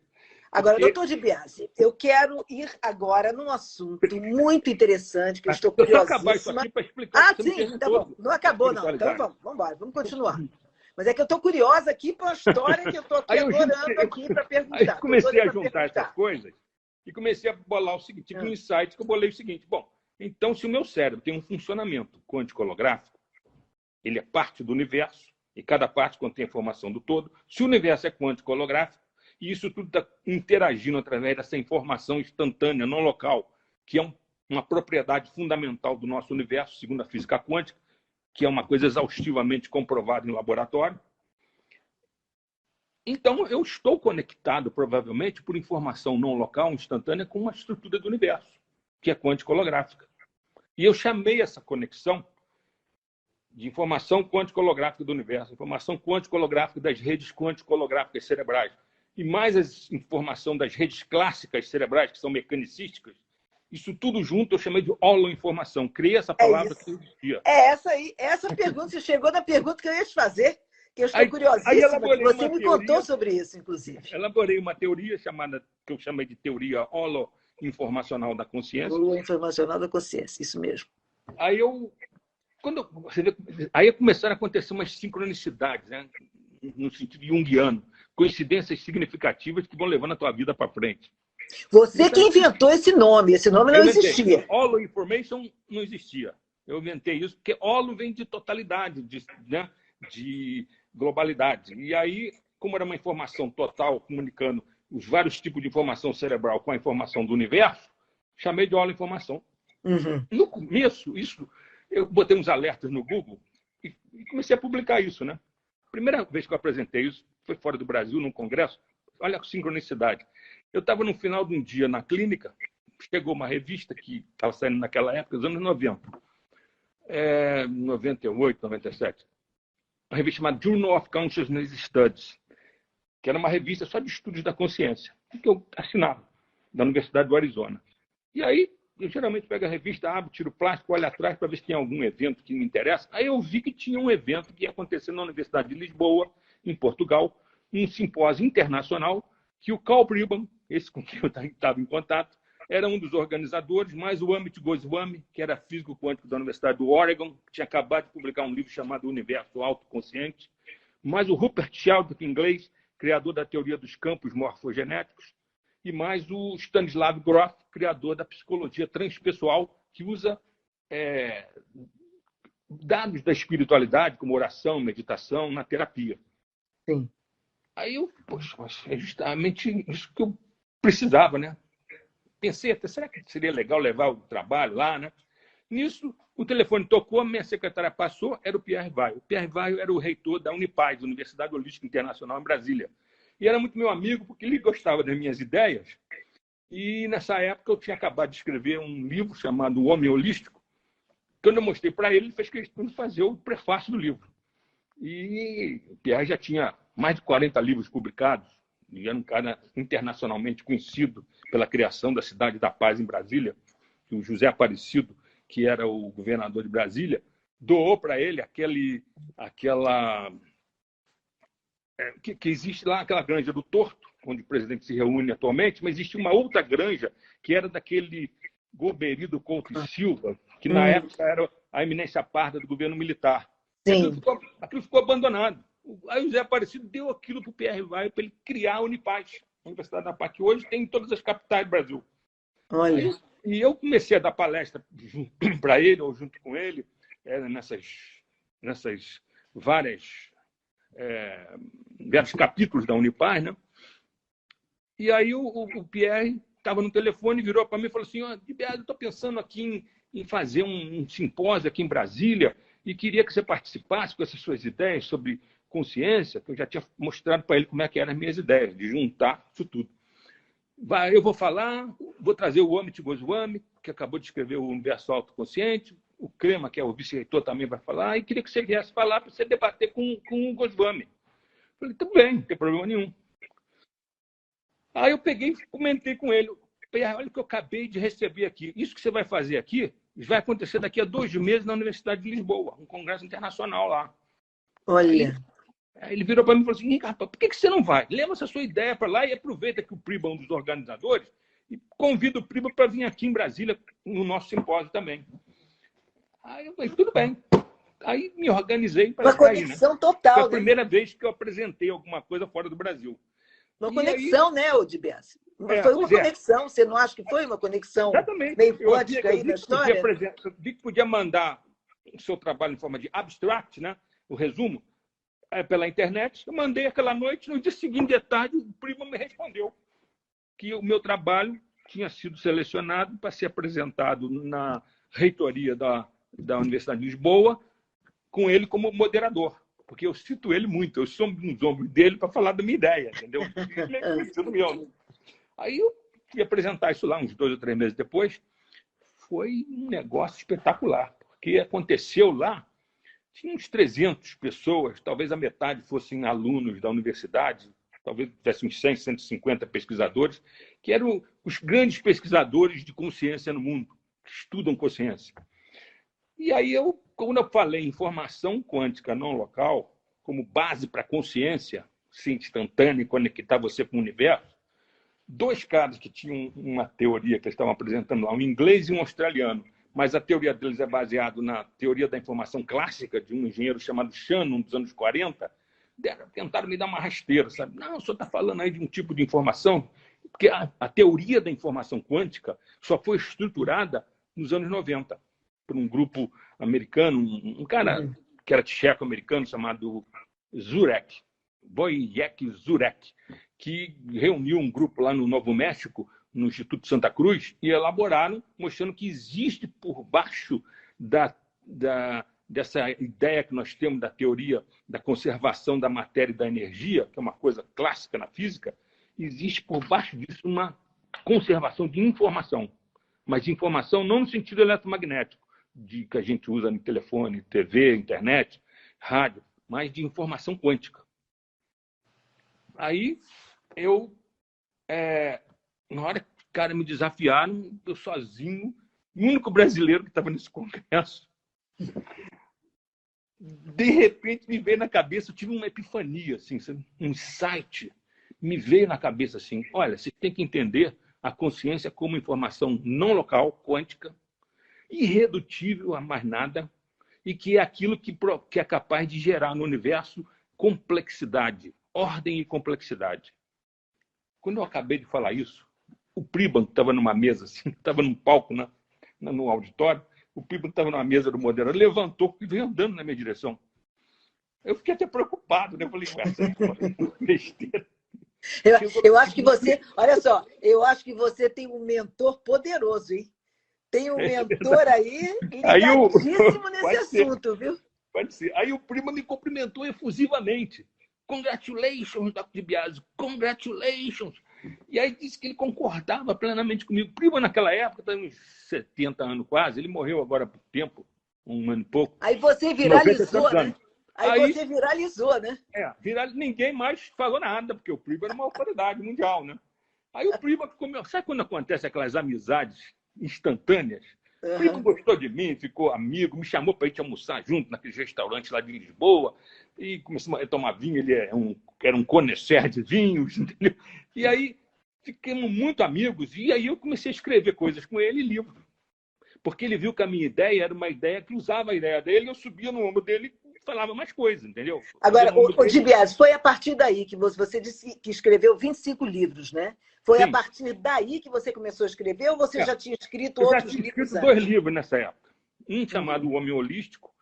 Agora, doutor Di Biase, eu quero ir agora num assunto muito interessante, que eu estou curiosíssima. Só acabar isso aqui para explicar. Sim, tá bom. Não acabou, não. Então vamos embora, vamos continuar. Mas é que eu estou curiosa aqui para a história que eu estou aqui adorando aqui para perguntar. Aí comecei a juntar essas coisas e comecei a bolar o seguinte, tive um insight que eu bolei o seguinte, bom, então se o meu cérebro tem um funcionamento quântico-holográfico, ele é parte do universo, e cada parte contém a informação do todo, se o universo é quântico-holográfico, e isso tudo está interagindo através dessa informação instantânea, não local, que é uma propriedade fundamental do nosso universo, segundo a física quântica, que é uma coisa exaustivamente comprovada em laboratório. Então, eu estou conectado, provavelmente, por informação não local, instantânea, com uma estrutura do universo, que é quântico-holográfica. E eu chamei essa conexão de informação quântico-holográfica do universo, informação quântico-holográfica das redes quântico-holográficas cerebrais, e mais a informação das redes clássicas cerebrais, que são mecanicísticas, isso tudo junto eu chamei de holoinformação. Criei essa palavra que existia. É essa aí, essa pergunta, você chegou na pergunta que eu ia te fazer, que eu estou curiosíssima, que você me contou sobre isso, inclusive. Elaborei uma teoria que eu chamei de teoria holoinformacional da consciência. Holoinformacional da consciência, isso mesmo. Aí começaram a acontecer umas sincronicidades, né? no sentido junguiano, coincidências significativas que vão levando a tua vida para frente. Você que inventou esse nome não existia. Holo Information não existia. Eu inventei isso porque holo vem de totalidade, né, de globalidade. E aí, como era uma informação total, comunicando os vários tipos de informação cerebral com a informação do universo, chamei de holo informação. Uhum. No começo, eu botei uns alertas no Google e comecei a publicar isso, né? Primeira vez que eu apresentei isso foi fora do Brasil, num congresso. Olha a sincronicidade. Eu estava no final de um dia na clínica, chegou uma revista que estava saindo naquela época, nos anos 90, 98, 97, uma revista chamada Journal of Consciousness Studies, que era uma revista só de estudos da consciência, que eu assinava, da Universidade do Arizona. E aí, eu geralmente pego a revista, abro, tiro o plástico, olho atrás para ver se tem algum evento que me interessa. Aí eu vi que tinha um evento que ia acontecer na Universidade de Lisboa, em Portugal, um simpósio internacional, que o Carl Pribram, esse com quem eu estava em contato, era um dos organizadores, mais o Amit Goswami, que era físico quântico da Universidade do Oregon, que tinha acabado de publicar um livro chamado Universo Autoconsciente, mais o Rupert Sheldrake, inglês, criador da teoria dos campos morfogenéticos, e mais o Stanislav Grof, criador da psicologia transpessoal, que usa dados da espiritualidade, como oração, meditação, na terapia. Sim. Aí eu, poxa, mas é justamente isso que eu precisava, né? Pensei até, será que seria legal levar o trabalho lá, né? Nisso, o telefone tocou, a minha secretária passou, era o Pierre Weil. O Pierre Weil era o reitor da Unipaz, Universidade Holística Internacional, em Brasília. E era muito meu amigo, porque ele gostava das minhas ideias. E, nessa época, eu tinha acabado de escrever um livro chamado O Homem Holístico. Quando eu mostrei para ele, ele fez questão de fazer o prefácio do livro. E o Pierre já tinha mais de 40 livros publicados, e era um cara internacionalmente conhecido pela criação da Cidade da Paz em Brasília, que o José Aparecido, que era o governador de Brasília, doou para ele que existe lá, aquela granja do Torto, onde o presidente se reúne atualmente, mas existe uma outra granja que era daquele Goberido Couto e Silva, que na época era a eminência parda do governo militar. Aquilo ficou abandonado. Aí o José Aparecido deu aquilo para o Pierre Weil para ele criar a Unipaz, a Universidade da Paz, que hoje tem em todas as capitais do Brasil. Olha. E eu comecei a dar palestra para ele, ou junto com ele, nessas vários capítulos da Unipaz, né? E aí o Pierre estava no telefone, virou para mim e falou assim: eu estou pensando aqui em fazer um simpósio aqui em Brasília e queria que você participasse com essas suas ideias sobre consciência, que eu já tinha mostrado para ele como é que eram as minhas ideias, de juntar isso tudo. Eu vou falar, vou trazer o Amit Goswami, que acabou de escrever o Universo Autoconsciente, o Crema, que é o vice-reitor, também vai falar, e queria que você viesse falar para você debater com o Goswami. Falei, tudo bem, não tem problema nenhum. Aí eu peguei e comentei com ele: olha o que eu acabei de receber aqui. Isso que você vai fazer aqui vai acontecer daqui a 2 meses na Universidade de Lisboa, um congresso internacional lá. Olha. Aí ele virou para mim e falou assim: rapaz, por que você não vai? Leva essa sua ideia para lá e aproveita que o Priba é um dos organizadores e convida o Priba para vir aqui em Brasília no nosso simpósio também. Aí eu falei, tudo bem. Aí me organizei para uma conexão total. Foi a primeira vez que eu apresentei alguma coisa fora do Brasil. Uma conexão, aí... né, Odibes? Foi uma conexão. Você não acha que foi uma conexão meio quântica aí na história? Eu vi que podia mandar o seu trabalho em forma de abstract, né? O resumo, pela internet. Eu mandei aquela noite, no dia seguinte de tarde, o Prima me respondeu que o meu trabalho tinha sido selecionado para ser apresentado na reitoria da Universidade de Lisboa, com ele como moderador. Porque eu cito ele muito, eu sou nos ombros dele para falar da minha ideia, entendeu? Ele é conhecido meu. Aí eu fui apresentar isso lá, uns 2 ou 3 meses depois. Foi um negócio espetacular, porque aconteceu lá, tinha uns 300 pessoas, talvez a metade fossem alunos da universidade, talvez tivesse uns 100, 150 pesquisadores, que eram os grandes pesquisadores de consciência no mundo, que estudam consciência. E aí, quando eu falei em informação quântica não local, como base para a consciência instantânea e conectar você com o universo, 2 caras que tinham uma teoria que eles estavam apresentando lá, um inglês e um australiano, mas a teoria deles é baseada na teoria da informação clássica de um engenheiro chamado Shannon, dos anos 40, tentaram me dar uma rasteira, sabe? Não, o senhor está falando aí de um tipo de informação, porque a teoria da informação quântica só foi estruturada nos anos 90 por um grupo americano, um cara que era tcheco-americano chamado Zurek, Wojciech Zurek, que reuniu um grupo lá no Novo México, no Instituto Santa Cruz, e elaboraram, mostrando que existe por baixo dessa ideia que nós temos da teoria da conservação da matéria e da energia, que é uma coisa clássica na física, existe por baixo disso uma conservação de informação, mas de informação não no sentido eletromagnético, que a gente usa no telefone, TV, internet, rádio, mas de informação quântica. Aí, na hora que os caras me desafiaram, eu sozinho, o único brasileiro que estava nesse congresso, de repente me veio na cabeça, eu tive uma epifania, assim, um insight, me veio na cabeça assim, olha, você tem que entender a consciência como informação não local, quântica, irredutível a mais nada, e que é aquilo que é capaz de gerar no universo complexidade, ordem e complexidade. Quando eu acabei de falar isso, o Pribam, que estava numa mesa, assim, estava num palco no auditório, o Pribam estava numa mesa do moderador, levantou e veio andando na minha direção. Eu fiquei até preocupado, né? Eu falei, besteira. Eu acho que você, olha só, eu acho que você tem um mentor poderoso, hein? Tem um mentor aí ligadíssimo nesse assunto, viu? Pode ser. Aí o Prima me cumprimentou efusivamente. Congratulations, Dr. DiBiase, congratulations. E aí disse que ele concordava plenamente comigo. Prima, naquela época, estava uns 70 anos quase, ele morreu agora por tempo, um ano e pouco. Aí você viralizou, né? Aí você viralizou, né? Ninguém mais falou nada, porque o Prima era uma autoridade mundial, né? Aí o Prima ficou... Sabe quando acontece aquelas amizades instantâneas? O Prima gostou de mim, ficou amigo, me chamou para ir almoçar junto naquele restaurante lá de Lisboa, e começou a tomar vinho, ele era um connoisseur de vinhos, entendeu? E aí ficamos muito amigos, e aí eu comecei a escrever coisas com ele, livro. Porque ele viu que a minha ideia era uma ideia que usava a ideia dele, eu subia no ombro dele e falava mais coisas, entendeu? Agora, o DiBiase, foi a partir daí que você disse que escreveu 25 livros, né? Foi Sim. A partir daí que você começou a escrever ou você já tinha escrito outros livros? Eu já tinha escrito 2 livros nessa época. Um chamado O Homem Holístico,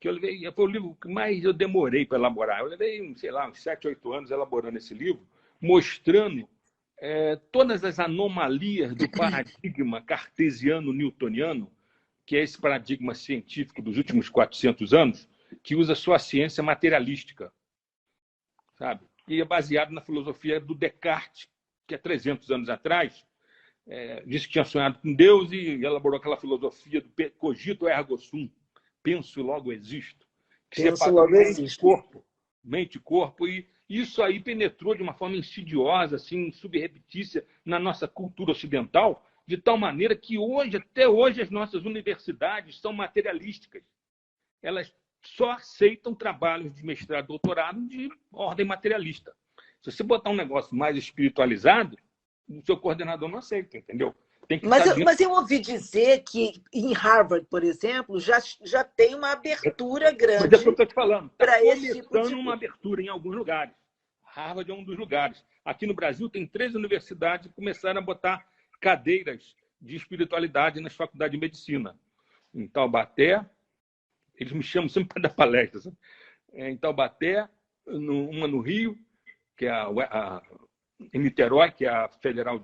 que foi o livro que mais eu demorei para elaborar. Eu levei, sei lá, uns 7, 8 anos elaborando esse livro, mostrando todas as anomalias do paradigma cartesiano-newtoniano, que é esse paradigma científico dos últimos 400 anos, que usa só a ciência materialística, sabe? E é baseado na filosofia do Descartes, que há 300 anos atrás disse que tinha sonhado com Deus e elaborou aquela filosofia do cogito ergo sum, penso logo existo, que separa mente e corpo, e isso aí penetrou de uma forma insidiosa, assim, subreptícia na nossa cultura ocidental, de tal maneira que até hoje, as nossas universidades são materialísticas. Elas só aceitam trabalhos de mestrado e doutorado de ordem materialista. Se você botar um negócio mais espiritualizado, o seu coordenador não aceita, entendeu? Mas eu ouvi dizer que em Harvard, por exemplo, já tem uma abertura grande. Mas é o que eu estou te falando. Está começando tipo uma abertura em alguns lugares. Harvard é um dos lugares. Aqui no Brasil tem 3 universidades que começaram a botar cadeiras de espiritualidade nas faculdades de medicina. Em Taubaté, eles me chamam sempre para dar palestras. Em Taubaté, uma no Rio, que é em Niterói, que é a Federal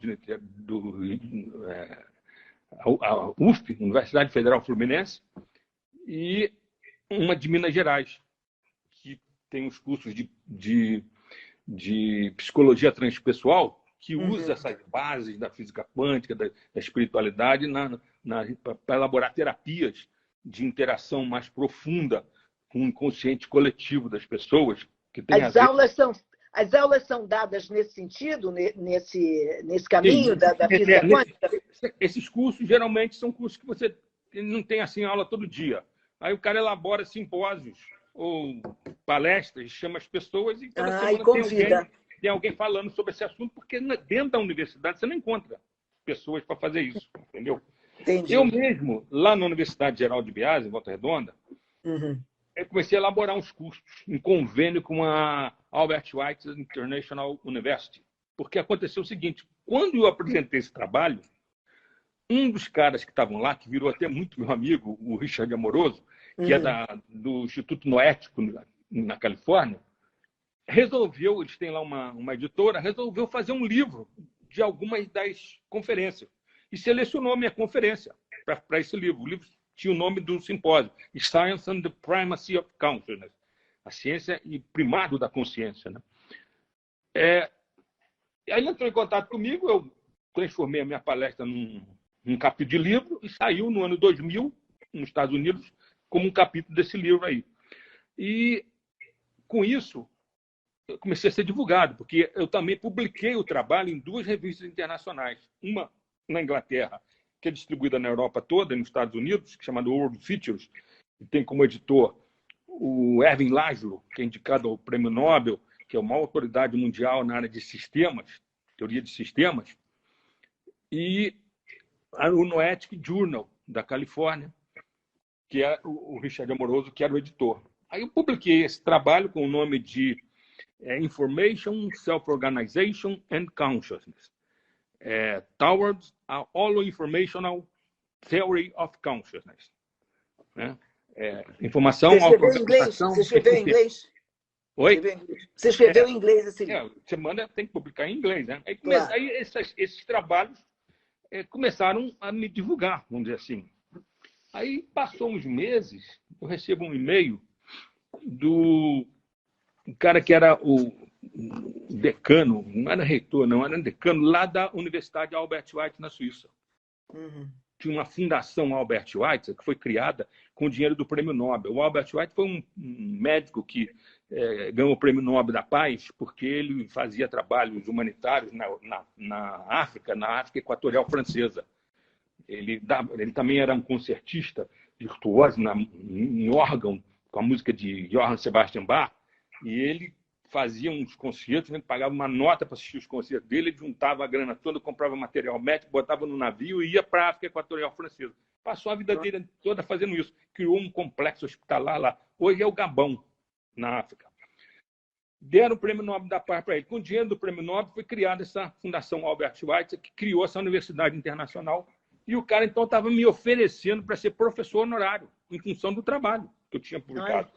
a UF, Universidade Federal Fluminense, e uma de Minas Gerais, que tem os cursos de psicologia transpessoal, que usa essas bases da física quântica, da espiritualidade, para elaborar terapias de interação mais profunda com o inconsciente coletivo das pessoas. Que tem As aulas são dadas nesse sentido, nesse caminho da física quântica? Esses cursos, geralmente, são cursos que você não tem assim aula todo dia. Aí o cara elabora simpósios ou palestras, chama as pessoas e toda semana tem alguém falando sobre esse assunto, porque dentro da universidade você não encontra pessoas para fazer isso, entendeu? Entendi. Eu mesmo, lá na Universidade Geral de Biase, em Volta Redonda, eu comecei a elaborar uns cursos em convênio com a Albert Einstein International University. Porque aconteceu o seguinte, quando eu apresentei esse trabalho, um dos caras que estavam lá, que virou até muito meu amigo, o Richard Amoroso, que é do Instituto Noético, na Califórnia, resolveu, eles têm lá uma editora, resolveu fazer um livro de algumas das conferências. E selecionou a minha conferência para esse livro. O livro tinha o nome do simpósio, Science and the Primacy of Consciousness, a ciência e primado da consciência. Né? Aí ele entrou em contato comigo, eu transformei a minha palestra num capítulo de livro e saiu no ano 2000, nos Estados Unidos, como um capítulo desse livro aí. E, com isso, eu comecei a ser divulgado, porque eu também publiquei o trabalho em 2 revistas internacionais. Uma na Inglaterra, que é distribuída na Europa toda, nos Estados Unidos, que é chamada World Features, que tem como editor o Erwin Laszlo, que é indicado ao Prêmio Nobel, que é uma autoridade mundial na área de sistemas, teoria de sistemas, e o Noetic Journal, da Califórnia, que é o Richard Amoroso, que era o editor. Aí eu publiquei esse trabalho com o nome de Information, Self-Organization and Consciousness, Towards a Holo-Informational Theory of Consciousness. Né? Informação, auto-organização... Você escreveu em inglês? Oi? Você escreveu em inglês esse livro? Você manda, tem que publicar em inglês. Né? Aí, claro. Aí esses trabalhos começaram a me divulgar, vamos dizer assim. Aí, passou uns meses, eu recebo um e-mail do cara que era o decano, não era reitor, não, era decano lá da Universidade Albert Einstein, na Suíça. Tinha uma fundação Albert Einstein que foi criada com o dinheiro do Prêmio Nobel. O Albert Einstein foi um médico que ganhou o Prêmio Nobel da Paz porque ele fazia trabalhos humanitários na África Equatorial Francesa. Ele também era um concertista virtuoso em órgão, com a música de Johann Sebastian Bach, e ele fazia uns concertos, a gente pagava uma nota para assistir os concertos dele, ele juntava a grana toda, comprava material médico, botava no navio e ia para a África Equatorial Francesa. Passou a vida dele toda fazendo isso. Criou um complexo hospitalar lá. Hoje é o Gabão, na África. Deram o Prêmio Nobel da Paz para ele. Com o dinheiro do Prêmio Nobel foi criada essa Fundação Albert Einstein, que criou essa Universidade Internacional. E o cara, então, estava me oferecendo para ser professor honorário, em função do trabalho que eu tinha publicado.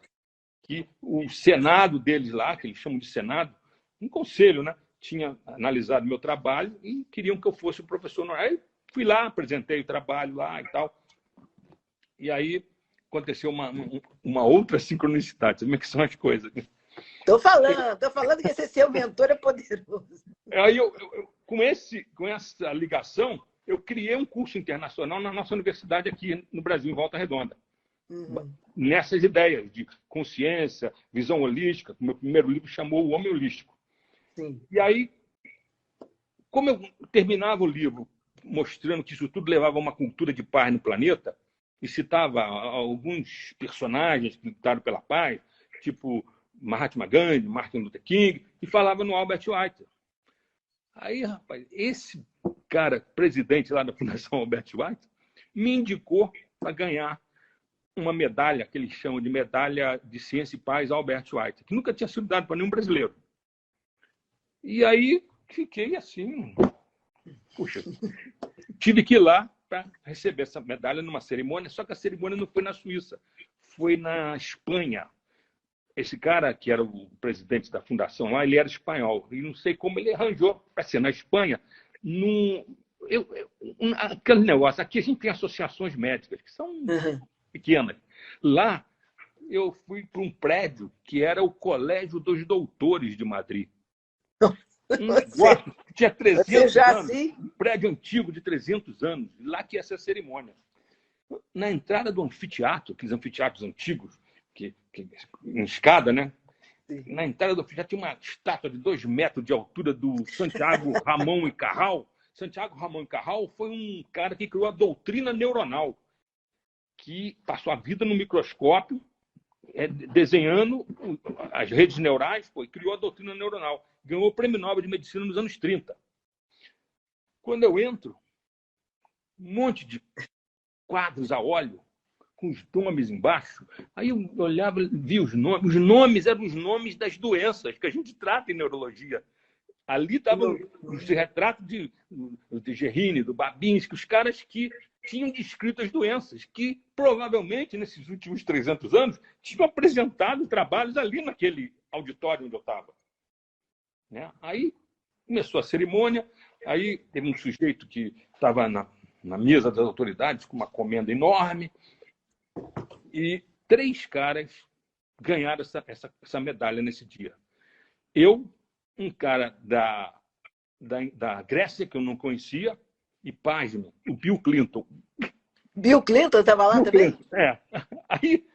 Que o Senado deles lá, que eles chamam de Senado, um conselho, né, tinha analisado meu trabalho e queriam que eu fosse o professor honorário. Aí fui lá, apresentei o trabalho lá e tal. E aí aconteceu uma outra sincronicidade. Sabe como é que são as coisas? Estou falando que esse seu mentor é poderoso. Aí com essa ligação, eu criei um curso internacional na nossa universidade aqui no Brasil, em Volta Redonda. Nessas ideias de consciência, visão holística, que o meu primeiro livro chamou O Homem Holístico. Sim. E aí, como eu terminava o livro mostrando que isso tudo levava a uma cultura de paz no planeta, e citava alguns personagens que lutaram pela paz, tipo Mahatma Gandhi, Martin Luther King, e falava no Albert Einstein. Aí, rapaz, esse cara, presidente lá da Fundação Albert Einstein, me indicou para ganhar uma medalha, que eles chamam de Medalha de Ciência e Paz Albert Einstein, que nunca tinha sido dado para nenhum brasileiro. E aí fiquei assim, puxa, tive que ir lá para receber essa medalha numa cerimônia, só que a cerimônia não foi na Suíça, foi na Espanha. Esse cara, que era o presidente da fundação lá, ele era espanhol. E não sei como ele arranjou para ser na Espanha. Aquele negócio, aqui a gente tem associações médicas, que são pequenas. Lá, eu fui para um prédio que era o Colégio dos Doutores de Madrid. Um negócio que tinha 300 anos. Um prédio antigo de 300 anos. Lá que ia ser a cerimônia. Na entrada do anfiteatro, aqueles anfiteatros antigos, em escada, né? Sim. Na entrada do anfiteatro tinha uma estátua de 2 metros de altura do Santiago Ramón y Cajal. Santiago Ramón y Cajal foi um cara que criou a doutrina neuronal, que passou a vida no microscópio, desenhando as redes neurais, e criou a doutrina neuronal. Ganhou o Prêmio Nobel de Medicina nos anos 30. Quando eu entro, um monte de quadros a óleo, com os nomes embaixo. Aí eu olhava, via os nomes. Os nomes eram os nomes das doenças que a gente trata em neurologia. Ali estavam os retratos de Guerrini, do Babinski, os caras que tinham descrito as doenças, que provavelmente, nesses últimos 300 anos, tinham apresentado trabalhos ali naquele auditório onde eu estava. Né? Aí começou a cerimônia, aí teve um sujeito que estava na mesa das autoridades com uma comenda enorme, e 3 caras ganharam essa medalha nesse dia. Eu, um cara da Grécia, que eu não conhecia, e, pasme, o Bill Clinton. Bill Clinton estava lá Bill também? Clinton, é. Aí,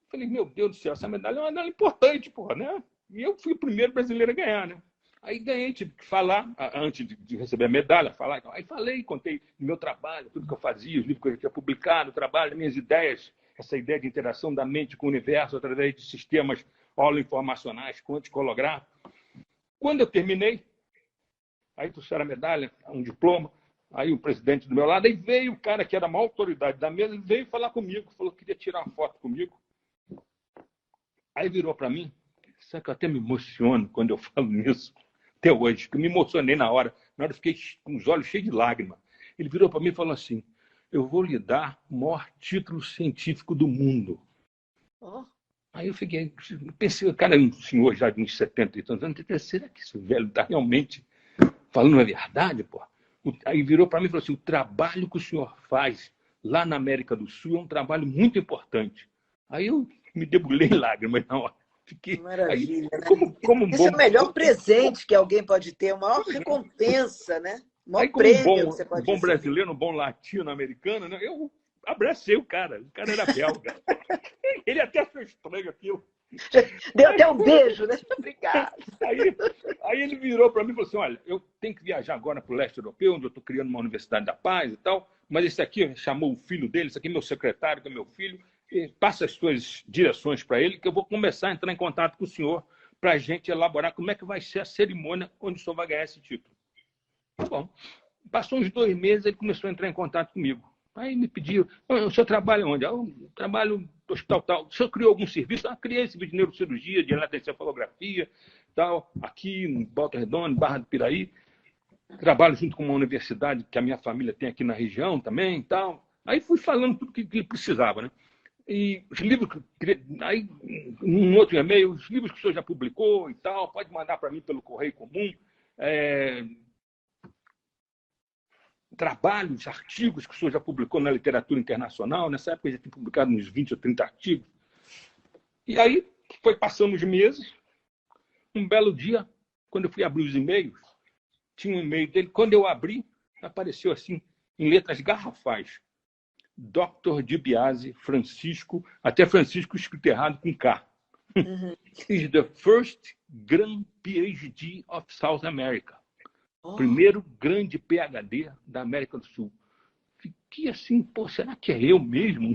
falei, meu Deus do céu, essa medalha é uma medalha importante, porra, né? E eu fui o primeiro brasileiro a ganhar, né? Aí ganhei, tive que falar, antes de receber a medalha, falar. Aí falei, contei do meu trabalho, tudo que eu fazia, os livros que eu já tinha publicado, o trabalho, minhas ideias, essa ideia de interação da mente com o universo através de sistemas holoinformacionais, quântico holográfico. Quando eu terminei, aí trouxeram a medalha, um diploma, aí o presidente do meu lado, aí veio o cara que era a maior autoridade da mesa, ele veio falar comigo, falou que queria tirar uma foto comigo. Aí virou para mim, sabe que eu até me emociono quando eu falo nisso, até hoje, que eu me emocionei na hora eu fiquei com os olhos cheios de lágrimas. Ele virou para mim e falou assim, eu vou lhe dar o maior título científico do mundo. Oh. Aí eu fiquei, pensei, o cara é um senhor já de uns 70 e tantos anos, será que esse velho está realmente falando a verdade, pô? Aí virou para mim e falou assim, o trabalho que o senhor faz lá na América do Sul é um trabalho muito importante. Aí eu me debulhei em lágrimas na hora. Fiquei, maravilha, aí, né? Isso é o melhor presente que alguém pode ter, a maior recompensa, né? O maior prêmio que você pode bom receber. brasileiro, um bom latino-americano, né? Eu abracei o cara era belga. Ele até achou estranho aquilo. Deu até um beijo, né? Obrigado. Aí ele virou para mim e falou assim, olha, eu tenho que viajar agora para o leste europeu, onde eu estou criando uma Universidade da Paz e tal, mas esse aqui, chamou o filho dele, esse aqui é meu secretário, que é meu filho, passa as suas direções para ele, que eu vou começar a entrar em contato com o senhor para a gente elaborar como é que vai ser a cerimônia onde o senhor vai ganhar esse título. Tá bom. Passou uns 2 meses, ele começou a entrar em contato comigo. Aí me pediu, o senhor trabalha onde? Eu trabalho no hospital tal. O senhor criou algum serviço? Criei serviço de neurocirurgia, de eletroencefalografia, tal, aqui em Volta Redonda, Barra do Piraí. Trabalho junto com uma universidade que a minha família tem aqui na região também, tal. Aí fui falando tudo que ele precisava, né? E os livros, aí, num outro e-mail, os livros que o senhor já publicou e tal, pode mandar para mim pelo correio comum. Trabalhos, artigos que o senhor já publicou na literatura internacional. Nessa época eu já tinha publicado uns 20 ou 30 artigos. E aí foi passando os meses. Um belo dia, quando eu fui abrir os e-mails, tinha um e-mail dele. Quando eu abri, apareceu assim, em letras garrafais. Dr. DiBiase, Francisco, até Francisco escrito errado com K. Uhum. Is the first grand PhD of South America. Primeiro grande PhD da América do Sul. Fiquei assim, pô, será que é eu mesmo?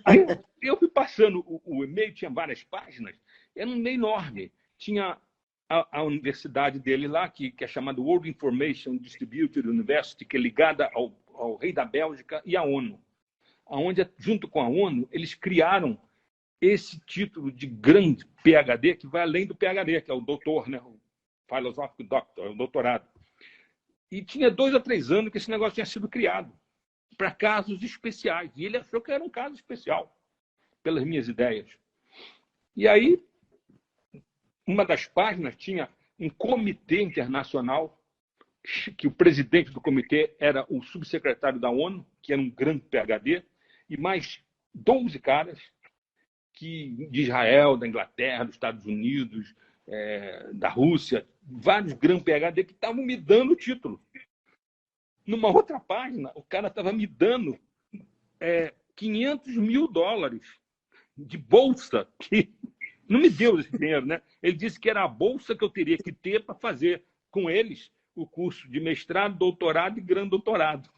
Aí eu fui passando, o e-mail tinha várias páginas, era um e-mail enorme. Tinha a universidade dele lá, que é chamada World Information Distributed University, que é ligada ao rei da Bélgica e à ONU. Onde, junto com a ONU, eles criaram esse título de grande PhD, que vai além do PhD, que é o doutor, né? O Philosophical Doctor, o doutorado. E tinha 2 ou 3 anos que esse negócio tinha sido criado para casos especiais. E ele achou que era um caso especial, pelas minhas ideias. E aí, uma das páginas tinha um comitê internacional, que o presidente do comitê era o subsecretário da ONU, que era um grande PhD, e mais 12 caras de Israel, da Inglaterra, dos Estados Unidos, da Rússia, vários grandes PhD que estavam me dando o título. Numa outra página, o cara estava me dando $500 mil de bolsa, que não me deu esse dinheiro, né? Ele disse que era a bolsa que eu teria que ter para fazer com eles o curso de mestrado, doutorado e grande doutorado,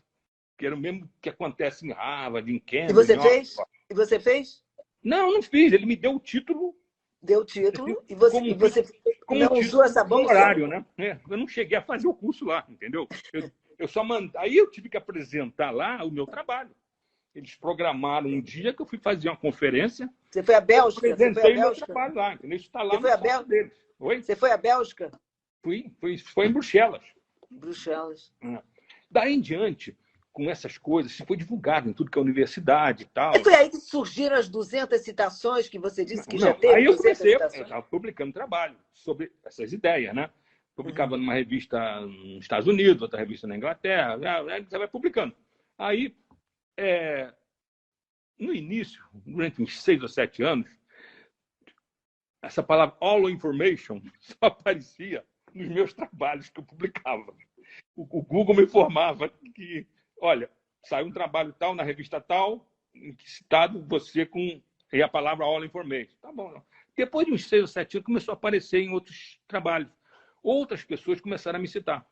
que era o mesmo que acontece em Harvard, em Cambridge. E você fez? E você fez? Não fiz. Ele me deu o título. Deu o título e você não usou essa bolsa? Horário, né? Eu não cheguei a fazer o curso lá, entendeu? Eu só Aí eu tive que apresentar lá o meu trabalho. Eles programaram um dia que eu fui fazer uma conferência. Você foi à Bélgica? Eu apresentei meu trabalho lá, entendeu? Isso está lá no site deles. Oi? Você foi à Bélgica? Foi em Bruxelas. Bruxelas. Daí em diante, com essas coisas, se foi divulgado em tudo que é universidade e tal. E foi aí que surgiram as 200 citações que você disse que já teve? Aí eu comecei, eu estava publicando trabalho sobre essas ideias, né? Publicava numa revista nos Estados Unidos, outra revista na Inglaterra, você vai publicando. Aí, no início, durante uns 6 ou 7 anos, essa palavra all information só aparecia nos meus trabalhos que eu publicava. O Google me informava que, olha, saiu um trabalho tal na revista tal, citado você com e a palavra all information. Tá bom. Depois de uns 6 ou 7 anos, começou a aparecer em outros trabalhos. Outras pessoas começaram a me citar.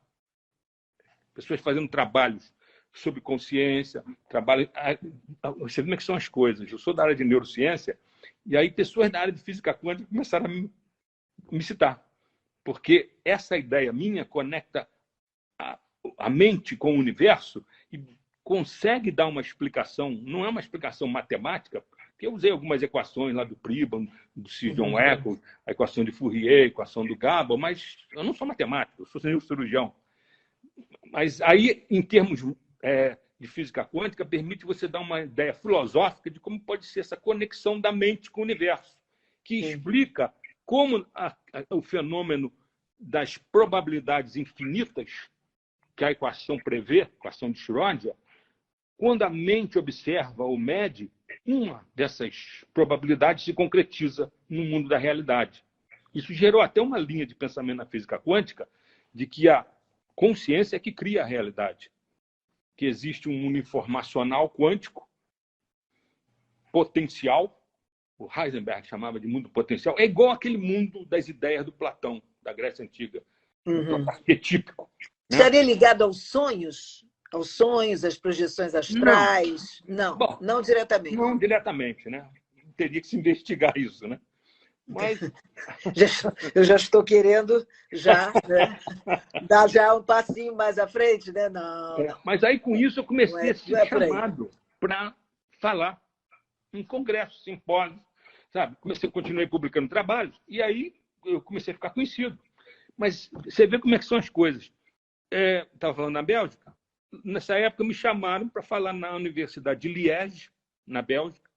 Pessoas fazendo trabalhos sobre consciência, trabalho. Você vê como é que são as coisas. Eu sou da área de neurociência, e aí pessoas da área de física quântica começaram a me citar. Porque essa ideia minha conecta a mente com o universo e consegue dar uma explicação, não é uma explicação matemática, porque eu usei algumas equações lá do Pribram, do Sir John Eccles, a equação de Fourier, a equação do Gabor, mas eu não sou matemático, eu sou neurocirurgião. Mas aí, em termos de física quântica, permite você dar uma ideia filosófica de como pode ser essa conexão da mente com o universo, que explica como o fenômeno das probabilidades infinitas que a equação prevê, a equação de Schrödinger, quando a mente observa ou mede, uma dessas probabilidades se concretiza no mundo da realidade. Isso gerou até uma linha de pensamento na física quântica de que a consciência é que cria a realidade, que existe um mundo informacional quântico, potencial, o Heisenberg chamava de mundo potencial, é igual aquele mundo das ideias do Platão, da Grécia Antiga, arquetípico. Estaria ligado aos sonhos? Aos sonhos, às projeções astrais? Não, bom, não diretamente. Não diretamente, né? Teria que se investigar isso, né? Mas eu já estou querendo né? Dar já um passinho mais à frente, né? Não. Mas aí com isso eu comecei a ser chamado para falar em congresso, simpósio, sabe? Continuei publicando trabalhos e aí eu comecei a ficar conhecido. Mas você vê como é que são as coisas. Estava falando na Bélgica. Nessa época me chamaram para falar na Universidade de Liège, na Bélgica,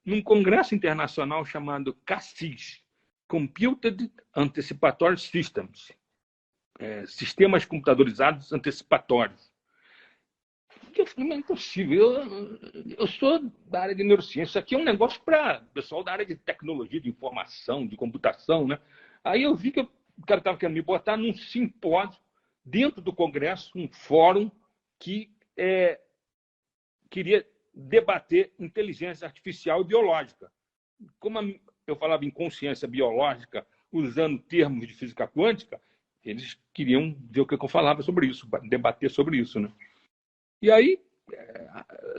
num congresso internacional chamado CACIS, Computed Anticipatory Systems, sistemas computadorizados antecipatórios. Eu falei, mas é impossível, eu sou da área de neurociência, isso aqui é um negócio para o pessoal da área de tecnologia, de informação, de computação, né? Aí eu vi que o cara estava querendo me botar num simpósio dentro do Congresso, um fórum que queria debater inteligência artificial e biológica. Como eu falava em consciência biológica, usando termos de física quântica, eles queriam ver o que eu falava sobre isso, debater sobre isso, né? E aí,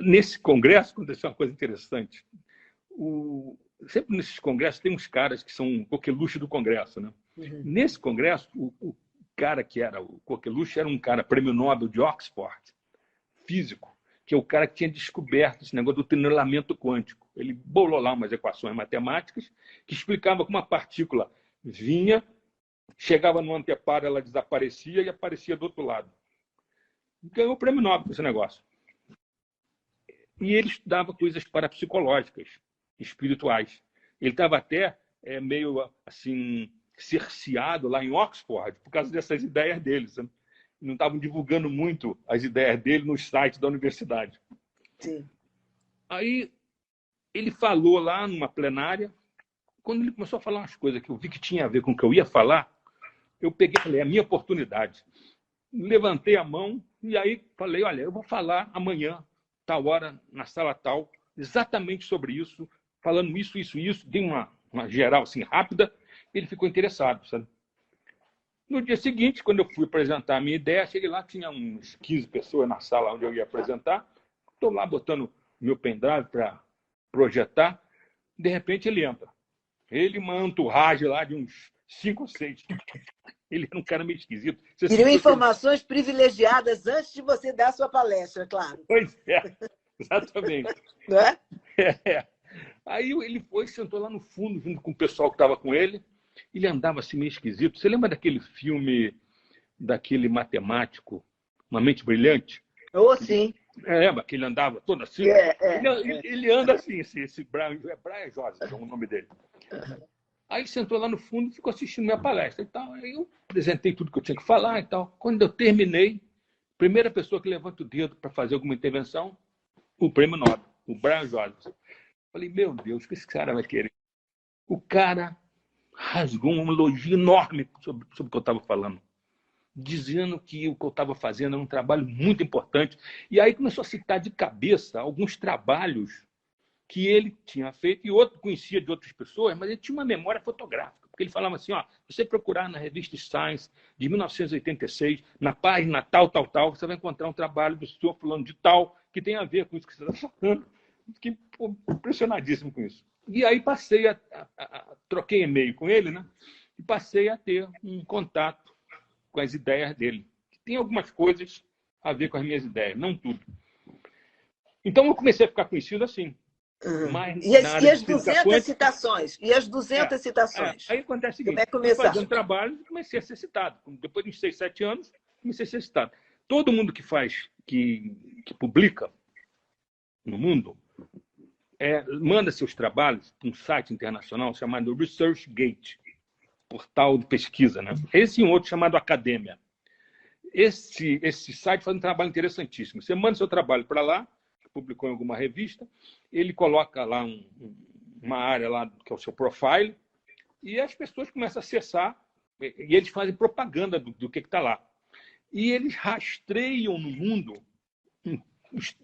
nesse congresso, aconteceu uma coisa interessante. Sempre nesses congressos tem uns caras que são coqueluche do congresso, né? Nesse congresso, o cara que era o coqueluche era um cara prêmio Nobel de Oxford, físico, que é o cara que tinha descoberto esse negócio do tunelamento quântico. Ele bolou lá umas equações matemáticas que explicavam como uma partícula vinha, chegava no anteparo, ela desaparecia e aparecia do outro lado. Ganhou o prêmio Nobel com esse negócio. E ele estudava coisas parapsicológicas, espirituais. Ele estava até meio assim cerceado lá em Oxford por causa dessas ideias deles. Né? Não estavam divulgando muito as ideias dele nos sites da universidade. Sim. Aí ele falou lá numa plenária. Quando ele começou a falar umas coisas que eu vi que tinha a ver com o que eu ia falar, eu peguei e falei, é a minha oportunidade. Levantei a mão e aí falei, olha, eu vou falar amanhã, tal hora, na sala tal, exatamente sobre isso, falando isso, dei uma geral assim rápida, ele ficou interessado, sabe? No dia seguinte, quando eu fui apresentar a minha ideia, cheguei lá, tinha uns 15 pessoas na sala onde eu ia apresentar, estou lá botando meu pendrive para projetar, de repente ele entra. Ele, uma entourage lá de uns 5 ou 6. Ele era um cara meio esquisito. Queriam informações privilegiadas antes de você dar a sua palestra, claro. Pois é. Exatamente. Não é? É. Aí ele foi, sentou lá no fundo, junto com o pessoal que estava com ele. Ele andava assim meio esquisito. Você lembra daquele filme daquele matemático, Uma Mente Brilhante? Ou sim. Lembra que ele andava todo assim? Ele anda assim, esse Brian, Brian Joseph, é o nome dele. Aí sentou lá no fundo e ficou assistindo minha palestra e tal. Aí eu apresentei tudo que eu tinha que falar e tal. Quando eu terminei, primeira pessoa que levanta o dedo para fazer alguma intervenção, o prêmio Nobel, o Brian Joseph. Falei, meu Deus, o que esse cara vai querer? O cara rasgou um elogio enorme sobre o que eu estava falando, dizendo que o que eu estava fazendo era um trabalho muito importante. E aí começou a citar de cabeça alguns trabalhos que ele tinha feito e outro conhecia de outras pessoas, mas ele tinha uma memória fotográfica. Porque ele falava assim, ó, você procurar na revista Science de 1986, na página tal, você vai encontrar um trabalho do senhor fulano de tal que tem a ver com isso que você está falando. Fiquei impressionadíssimo com isso. E aí passei troquei e-mail com ele, né? E passei a ter um contato com as ideias dele. Tem algumas coisas a ver com as minhas ideias, não tudo. Então eu comecei a ficar conhecido assim. Mas E as 200 citações? E as 200 citações? Aí acontece o seguinte, como é que começar? Fazendo trabalho, comecei a ser citado. Depois de uns 6, 7 anos, comecei a ser citado. Todo mundo que faz, que publica no mundo, manda seus trabalhos para um site internacional chamado ResearchGate, portal de pesquisa, né? Esse e um outro chamado Academia. Esse site faz um trabalho interessantíssimo. Você manda seu trabalho para lá, publicou em alguma revista, ele coloca lá uma área lá que é o seu profile, e as pessoas começam a acessar, e eles fazem propaganda do que está lá. E eles rastreiam no mundo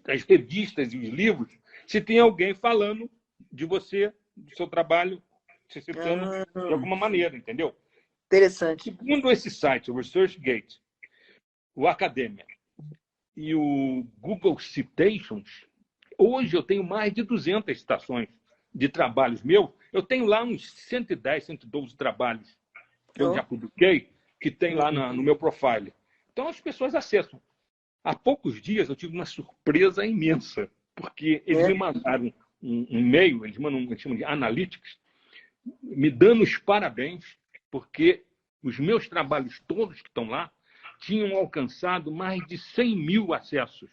as revistas e os livros, se tem alguém falando de você, do seu trabalho, se citando de alguma maneira, entendeu? Interessante. Segundo esse site, o ResearchGate, o Academia e o Google Citations, hoje eu tenho mais de 200 citações de trabalhos meus. Eu tenho lá uns 110, 112 trabalhos que eu já publiquei, que tem lá no meu profile. Então as pessoas acessam. Há poucos dias eu tive uma surpresa imensa, porque eles me mandaram um e-mail, eles chamam de Analytics, me dando os parabéns, porque os meus trabalhos todos que estão lá tinham alcançado mais de 100 mil acessos.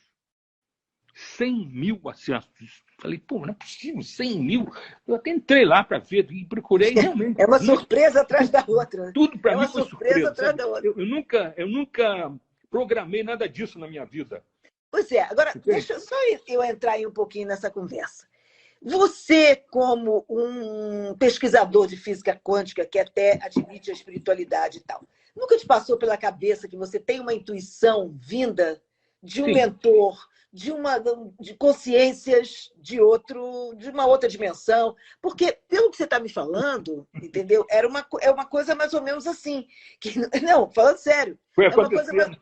100 mil acessos. Falei, pô, não é possível, 100 mil. Eu até entrei lá para ver e procurei realmente. É uma surpresa atrás da outra. Tudo para mim foi surpresa atrás da outra. Eu nunca programei nada disso na minha vida. Pois é. Agora, deixa só eu entrar aí um pouquinho nessa conversa. Você, como um pesquisador de física quântica, que até admite a espiritualidade e tal, nunca te passou pela cabeça que você tem uma intuição vinda de um mentor, de consciências de uma outra dimensão? Porque, pelo que você está me falando, entendeu? É uma coisa mais ou menos assim. Não, falando sério. Foi acontecendo.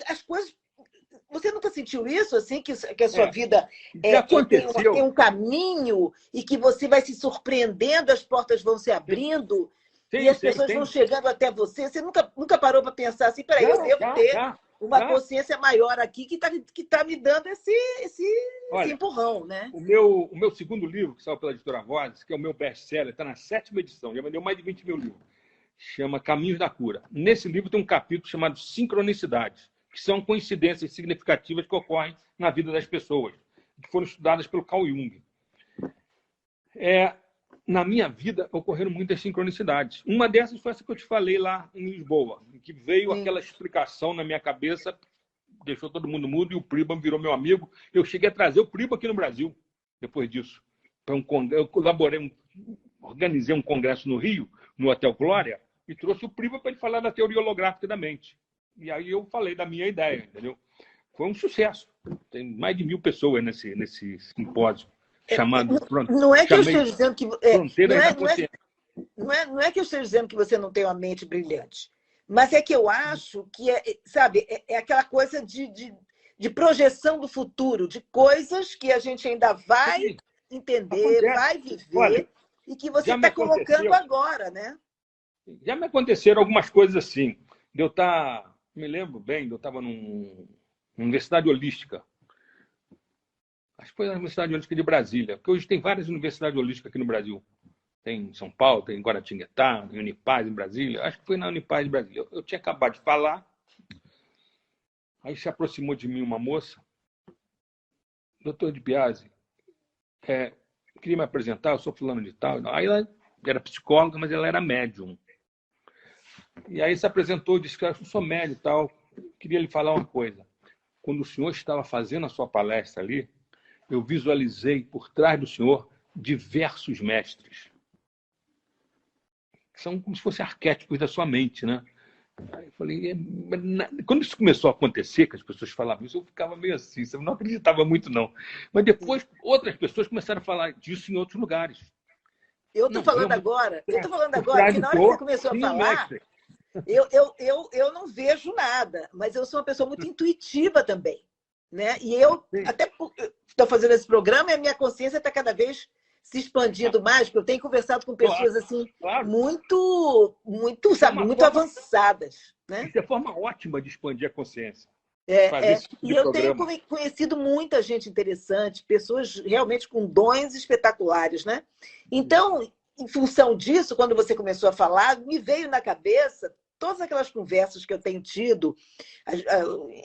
As coisas. Você nunca sentiu isso, assim, que a sua vida tem um caminho e que você vai se surpreendendo, as portas vão se abrindo e as pessoas vão chegando até você? Você nunca parou para pensar assim, peraí, eu devo ter uma consciência maior aqui que tá me dando esse empurrão, né? O meu segundo livro, que saiu pela Editora Vozes, que é o meu best-seller, está na 7ª edição, já vendeu mais de 20 mil livros, chama Caminhos da Cura. Nesse livro tem um capítulo chamado Sincronicidades, que são coincidências significativas que ocorrem na vida das pessoas, que foram estudadas pelo Carl Jung. Na minha vida, ocorreram muitas sincronicidades. Uma dessas foi essa que eu te falei lá em Lisboa, que veio aquela explicação na minha cabeça, deixou todo mundo mudo, e o Priba virou meu amigo. Eu cheguei a trazer o Priba aqui no Brasil, depois disso. Eu organizei um congresso no Rio, no Hotel Glória, e trouxe o Priba para ele falar da teoria holográfica da mente. E aí eu falei da minha ideia, entendeu? Foi um sucesso. Tem mais de 1.000 pessoas nesse simpósio chamado... Não é que eu esteja dizendo que... Não é que eu esteja dizendo que você não tem uma mente brilhante. Mas é que eu acho que, sabe, é aquela coisa de projeção do futuro, de coisas que a gente ainda vai entender, vai viver, e que você está colocando agora, né? Já me aconteceram algumas coisas assim. Me lembro bem, eu estava numa universidade holística, Acho que foi na Universidade Holística de Brasília, porque hoje tem várias universidades holísticas aqui no Brasil. Tem em São Paulo, tem em Guaratinguetá, em Unipaz, em Brasília. Acho que foi na Unipaz de Brasília. Eu tinha acabado de falar, aí se aproximou de mim uma moça, doutor de Biase, queria me apresentar, eu sou fulano de tal. Aí ela era psicóloga, mas ela era médium. E aí se apresentou e disse que eu sou médium e tal. Queria lhe falar uma coisa. Quando o senhor estava fazendo a sua palestra ali, eu visualizei por trás do senhor diversos mestres. São como se fossem arquétipos da sua mente, né? Aí eu falei, quando isso começou a acontecer, que as pessoas falavam isso, eu ficava meio assim, eu não acreditava muito, não. Mas depois, outras pessoas começaram a falar disso em outros lugares. Eu estou falando agora, que na hora que você começou a falar, eu não vejo nada, mas eu sou uma pessoa muito intuitiva também, né? E eu, até estou fazendo esse programa e a minha consciência está cada vez se expandindo mais, porque eu tenho conversado com pessoas assim, muito, sabe, muito avançadas, né? Isso é forma ótima de expandir a consciência. E eu tenho conhecido muita gente interessante, pessoas realmente com dons espetaculares, né? Então, em função disso, quando você começou a falar, me veio na cabeça todas aquelas conversas que eu tenho tido,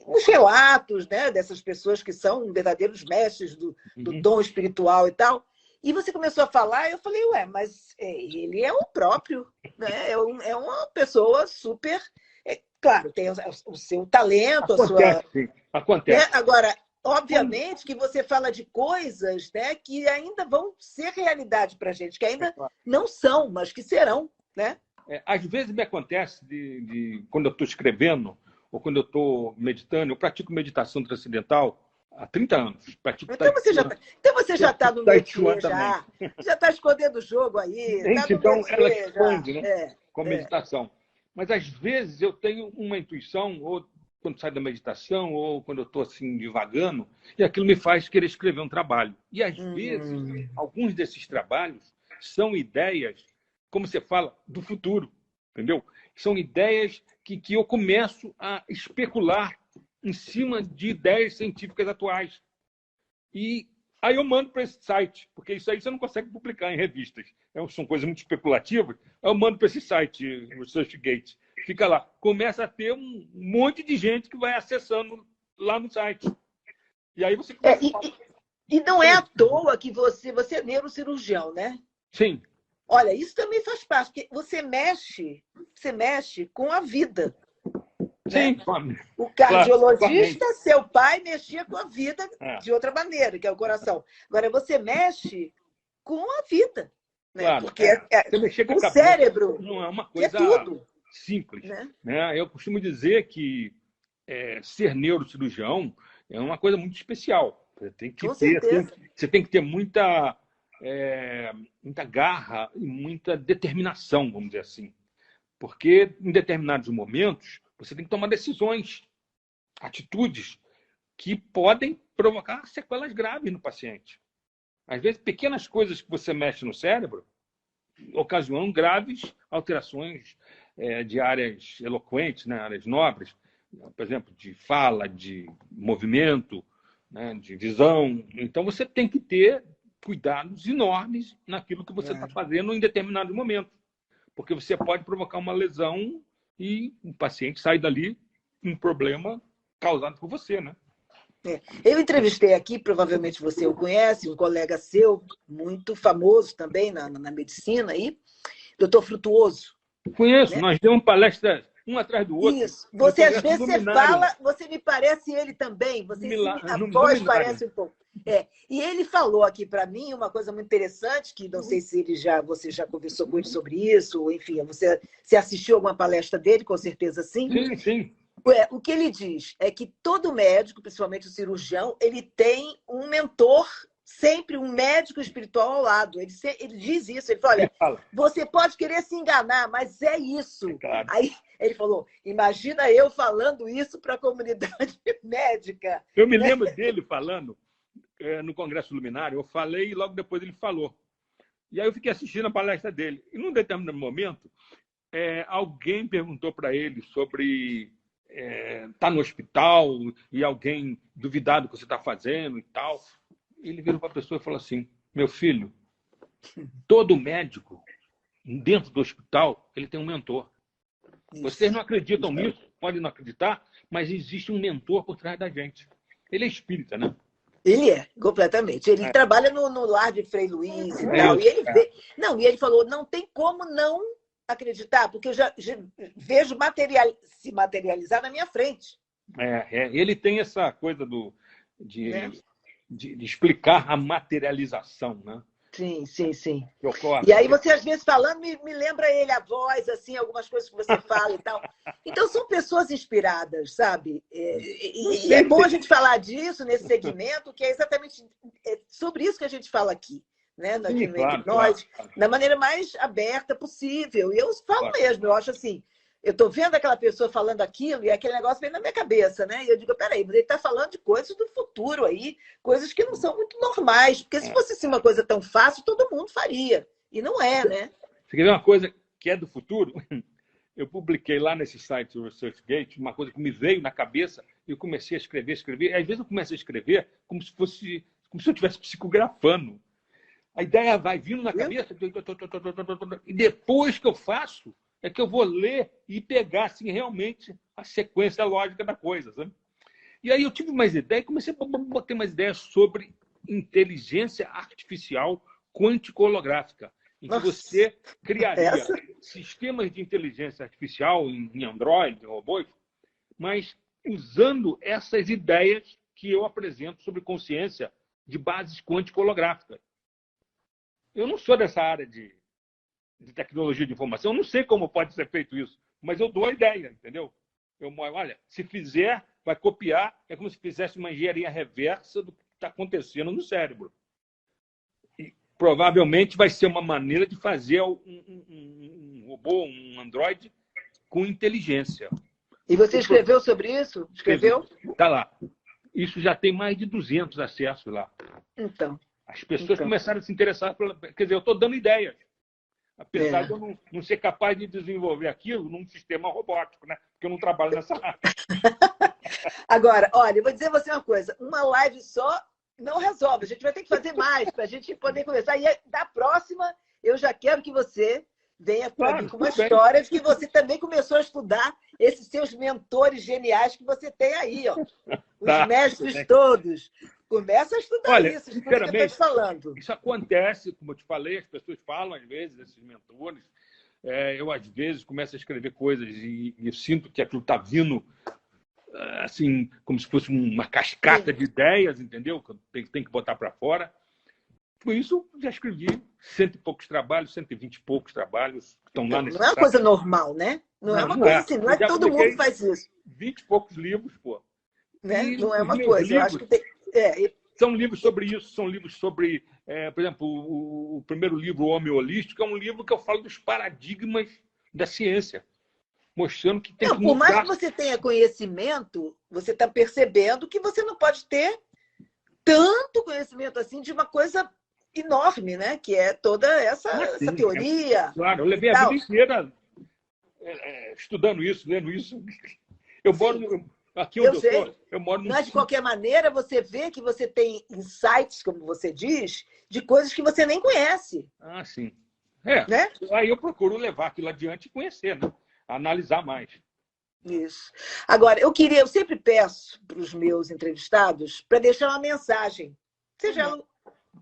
os relatos, né, dessas pessoas que são verdadeiros mestres do dom espiritual e tal. E você começou a falar, eu falei, mas ele é o próprio, né? É uma pessoa super... Claro, tem o seu talento, acontece. Né? Agora, obviamente que você fala de coisas, né, que ainda vão ser realidade para a gente, que ainda não são, mas que serão, né? Às vezes me acontece quando eu estou escrevendo ou quando eu estou meditando, eu pratico meditação transcendental há 30 anos. Então você já está no métier, já está escondendo o jogo aí. Então ela expande, né? Com a meditação. Mas às vezes eu tenho uma intuição, ou quando saio da meditação, ou quando eu estou assim divagando, e aquilo me faz querer escrever um trabalho. E às vezes, alguns desses trabalhos são ideias, como você fala, do futuro, entendeu? São ideias que eu começo a especular em cima de ideias científicas atuais. E aí eu mando para esse site, porque isso aí você não consegue publicar em revistas. São coisas muito especulativas. Aí eu mando para esse site, o ResearchGate. Fica lá. Começa a ter um monte de gente que vai acessando lá no site. E aí você começa a falar. E não é à toa que você é neurocirurgião, né? Sim. Olha, isso também faz parte, porque você mexe com a vida. Sim, né? O cardiologista, seu pai, mexia com a vida de outra maneira, que é o coração. Agora, você mexe com a vida. Né? Claro, porque você mexer com o cérebro não é uma coisa tudo. simples. Né? Eu costumo dizer que ser neurocirurgião é uma coisa muito especial. Você tem que ter muita garra e muita determinação, vamos dizer assim. Porque em determinados momentos você tem que tomar decisões, atitudes que podem provocar sequelas graves no paciente. Às vezes, pequenas coisas que você mexe no cérebro ocasionam graves alterações de áreas eloquentes, né, áreas nobres, por exemplo, de fala, de movimento, né, de visão. Então, você tem que ter cuidados enormes naquilo que você está fazendo em determinado momento, porque você pode provocar uma lesão e o paciente sai dali com um problema causado por você, né? Eu entrevistei aqui, provavelmente você o conhece, um colega seu, muito famoso também na medicina, aí, doutor Frutuoso. Conheço, né? Nós demos palestras um atrás do outro. Isso. Você, às vezes, você fala, você me parece ele também, a voz parece um pouco. E ele falou aqui para mim uma coisa muito interessante, que não sei se você já conversou com ele sobre isso, ou, enfim, você assistiu alguma palestra dele, com certeza sim. Sim. O que ele diz é que todo médico, principalmente o cirurgião, ele tem um mentor, sempre um médico espiritual ao lado. Ele diz isso, ele fala, olha, você pode querer se enganar, mas é isso. Claro. Aí ele falou, imagina eu falando isso para a comunidade médica. Eu me lembro dele falando no Congresso Luminário, eu falei e logo depois ele falou. E aí eu fiquei assistindo a palestra dele. E num determinado momento, alguém perguntou para ele sobre estar no hospital e alguém duvidar do que você está fazendo e tal. Ele virou para a pessoa e falou assim: meu filho, todo médico dentro do hospital ele tem um mentor. Vocês não acreditam nisso, podem não acreditar, mas existe um mentor por trás da gente. Ele é espírita, né? Ele é, completamente. Ele trabalha no lar de Frei Luiz e tal. E ele vê... Não, e ele falou, não tem como não acreditar, porque eu já vejo se materializar na minha frente. Ele tem essa coisa de explicar a materialização, né? Sim, sim, sim. Ocorre. E aí você, às vezes, falando, me lembra ele, a voz, assim, algumas coisas que você fala e tal. Então, são pessoas inspiradas, sabe? E é bom a gente falar disso nesse segmento, que é exatamente sobre isso que a gente fala aqui, né? Sim, claro, nós, da maneira mais aberta possível. E eu falo mesmo, eu acho assim, eu estou vendo aquela pessoa falando aquilo e aquele negócio vem na minha cabeça, né? E eu digo, peraí, mas ele está falando de coisas do futuro aí, coisas que não são muito normais. Porque se fosse assim, uma coisa tão fácil, todo mundo faria. E não é, né? Você quer ver uma coisa que é do futuro? Eu publiquei lá nesse site, o ResearchGate, uma coisa que me veio na cabeça e eu comecei a escrever. E às vezes eu começo a escrever como se eu estivesse psicografando. A ideia vai vindo na cabeça e depois que eu faço, é que eu vou ler e pegar assim, realmente a sequência lógica da coisa. Sabe? E aí eu tive mais ideias e comecei a botar mais ideias sobre inteligência artificial quântico-holográfica, em que você criaria sistemas de inteligência artificial em Android, em robôs, mas usando essas ideias que eu apresento sobre consciência de bases quântico-holográficas. Eu não sou dessa área de tecnologia de informação, eu não sei como pode ser feito isso, mas eu dou a ideia, entendeu? Olha, se fizer, vai copiar, é como se fizesse uma engenharia reversa do que está acontecendo no cérebro. E provavelmente vai ser uma maneira de fazer um robô, um Android com inteligência. E você escreveu sobre isso? Escreveu? Está lá. Isso já tem mais de 200 acessos lá. Então. As pessoas começaram a se interessar. Quer dizer, eu estou dando ideias. Apesar de eu não ser capaz de desenvolver aquilo num sistema robótico, né? Porque eu não trabalho nessa área. Agora, olha, eu vou dizer a você uma coisa. Uma live só não resolve. A gente vai ter que fazer mais para a gente poder conversar. E da próxima, eu já quero que você venha para mim com uma história de que você também começou a estudar esses seus mentores geniais que você tem aí, ó. Os mestres todos. Começa a estudar isso, isso que eu estou te falando. Isso acontece, como eu te falei, as pessoas falam às vezes, esses mentores. Eu, às vezes, começo a escrever coisas e eu sinto que aquilo está vindo assim, como se fosse uma cascata de ideias, entendeu? Que eu tenho que botar para fora. Por isso, já escrevi 100 e poucos trabalhos, 120 e poucos trabalhos que estão lá nesse Não é uma coisa normal, né? Não é uma coisa assim, não é que todo mundo faz isso. 20 e poucos livros, pô. Né? Não é uma coisa. Eu acho que tem... São livros sobre isso, são livros sobre, por exemplo, o primeiro livro, O Homem Holístico, é um livro que eu falo dos paradigmas da ciência, mostrando que tem que mudar. Por mais que você tenha conhecimento, você está percebendo que você não pode ter tanto conhecimento assim de uma coisa enorme, né? Que é toda essa teoria. Claro, eu levei a vida inteira estudando isso, lendo isso. Eu moro aqui onde eu moro. Mas, de qualquer maneira, você vê que você tem insights, como você diz, de coisas que você nem conhece. Ah, sim. Né? Aí eu procuro levar aquilo adiante e conhecer, né? Analisar mais. Isso. Agora, eu sempre peço para os meus entrevistados para deixar uma mensagem, seja ela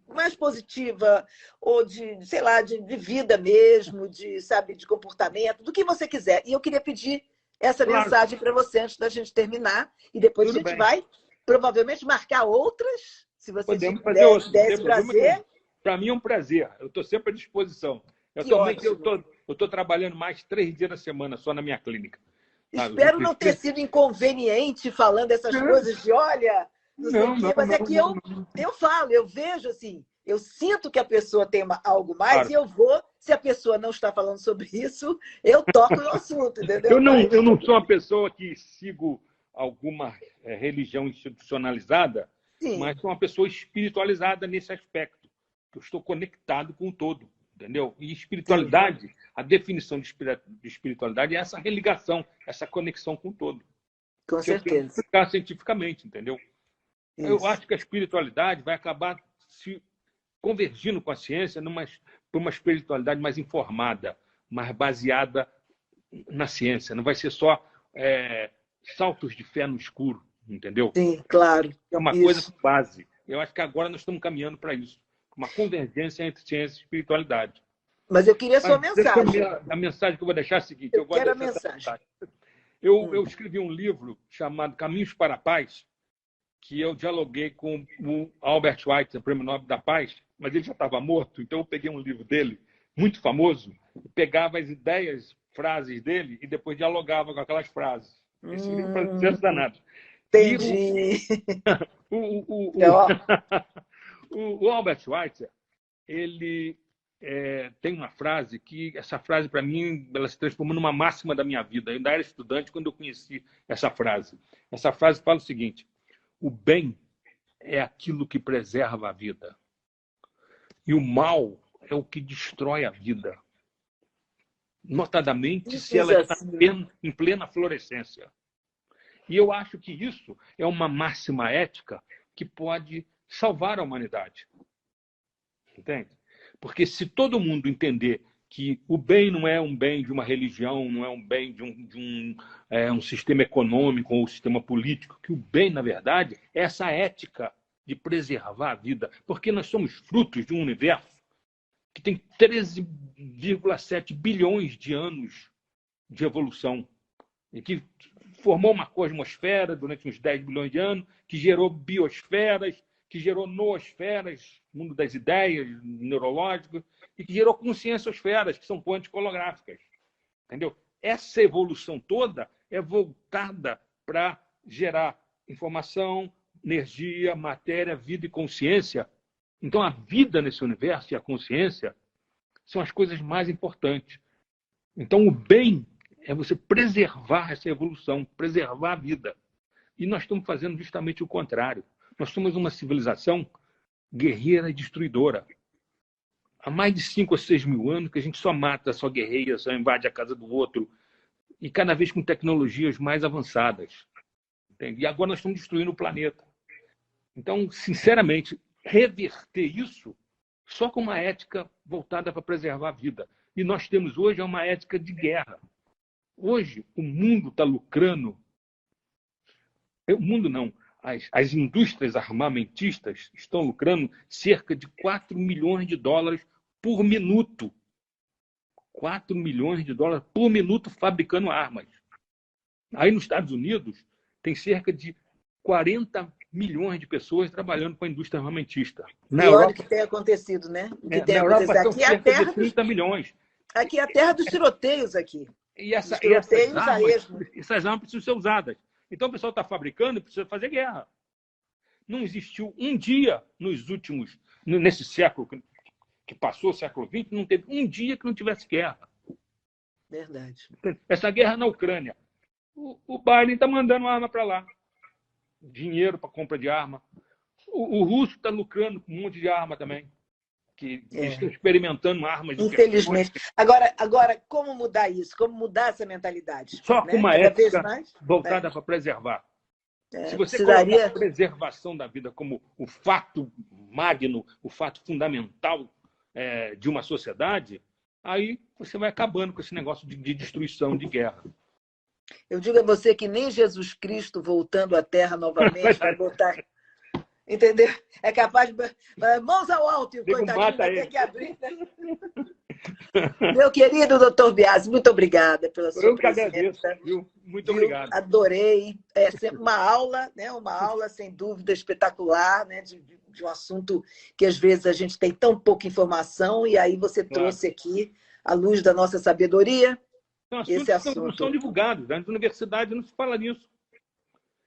mais positiva ou de, sei lá, de vida mesmo, de comportamento, do que você quiser. E eu queria pedir essa mensagem para você antes da gente terminar. E depois a gente vai, provavelmente, marcar outras, se você podemos fazer outras. Esse prazer. Para mim é um prazer. Eu estou sempre à disposição. Eu estou trabalhando mais 3 dias na semana só na minha clínica. Espero não ter sido inconveniente falando essas coisas de, olha, não sei o quê, mas é que eu falo, eu vejo assim, eu sinto que a pessoa tem algo mais e eu vou, se a pessoa não está falando sobre isso, eu toco no assunto, entendeu? Eu não sou uma pessoa que sigo alguma religião institucionalizada, mas sou uma pessoa espiritualizada nesse aspecto. Eu estou conectado com o todo. Entendeu? E espiritualidade, a definição de espiritualidade é essa religação, essa conexão com o todo. Com certeza. Explicar cientificamente, entendeu? Isso. Eu acho que a espiritualidade vai acabar se convergindo com a ciência para uma espiritualidade mais informada, mais baseada na ciência. Não vai ser só saltos de fé no escuro, entendeu? Sim, claro. É uma coisa Isso. com base. Eu acho que agora nós estamos caminhando para isso. Uma convergência entre ciência e espiritualidade. Mas eu queria a sua mensagem. A mensagem que eu vou deixar é a seguinte. Eu gosto quero a dessa mensagem. Eu escrevi um livro chamado Caminhos para a Paz, que eu dialoguei com o Albert Schweitzer, Prêmio Nobel da Paz, mas ele já estava morto, então eu peguei um livro dele, muito famoso, pegava as ideias, frases dele e depois dialogava com aquelas frases. Esse livro faz sucesso danado. Entendi. O Albert Schweitzer, ele tem uma frase que, essa frase, para mim, ela se transformou numa máxima da minha vida. Eu ainda era estudante quando eu conheci essa frase. Essa frase fala o seguinte: o bem é aquilo que preserva a vida. E o mal é o que destrói a vida. Notadamente, se ela está em plena florescência. E eu acho que isso é uma máxima ética que pode salvar a humanidade. Entende? Porque se todo mundo entender que o bem não é um bem de uma religião, não é um bem de um sistema econômico ou um sistema político, que o bem, na verdade, é essa ética de preservar a vida. Porque nós somos frutos de um universo que tem 13,7 bilhões de anos de evolução, e que formou uma cosmosfera durante uns 10 bilhões de anos, que gerou biosferas, que gerou noosferas, mundo das ideias, neurológico, e que gerou conscienciosferas, que são pontes holográficas. Entendeu? Essa evolução toda é voltada para gerar informação, energia, matéria, vida e consciência. Então, a vida nesse universo e a consciência são as coisas mais importantes. Então, o bem é você preservar essa evolução, preservar a vida. E nós estamos fazendo justamente o contrário. Nós somos uma civilização guerreira e destruidora. Há mais de 5 ou 6 mil anos que a gente só mata, só guerreia, só invade a casa do outro. E cada vez com tecnologias mais avançadas. Entende? E agora nós estamos destruindo o planeta. Então, sinceramente, reverter isso só com uma ética voltada para preservar a vida. E nós temos hoje uma ética de guerra. Hoje, o mundo está lucrando. O mundo não. As indústrias armamentistas estão lucrando cerca de 4 milhões de dólares por minuto. 4 milhões de dólares por minuto fabricando armas. Aí nos Estados Unidos tem cerca de 40 milhões de pessoas trabalhando com a indústria armamentista. Na Europa, que tem acontecido, né? Que tem na Europa são aqui cerca de 30 milhões. Aqui é a terra dos tiroteios aqui. E essas armas precisam ser usadas. Então o pessoal está fabricando e precisa fazer guerra. Não existiu um dia nesse século que passou, o século XX, não teve um dia que não tivesse guerra. Verdade. Essa guerra na Ucrânia. O Biden está mandando arma para lá. Dinheiro para compra de arma. O russo está lucrando com um monte de arma também. Que eles estão experimentando armas. Infelizmente. Agora, como mudar isso? Como mudar essa mentalidade? Só com uma ética voltada para preservar. Se você colocar a preservação da vida como o fato magno, o fato fundamental de uma sociedade, aí você vai acabando com esse negócio de destruição, de guerra. Eu digo a você que nem Jesus Cristo, voltando à Terra novamente, vai botar... Entendeu? É capaz de... Mãos ao alto, e o coitadinho vai ter que abrir. Né? Meu querido doutor Biasi, muito obrigada pela sua presença. Eu que agradeço, viu? Muito obrigado. Adorei. É sempre uma aula, né? Uma aula, sem dúvida, espetacular, né? De um assunto que, às vezes, a gente tem tão pouca informação, e aí você trouxe aqui, à luz da nossa sabedoria, esse assunto. Não são divulgados. Na universidade não se fala nisso.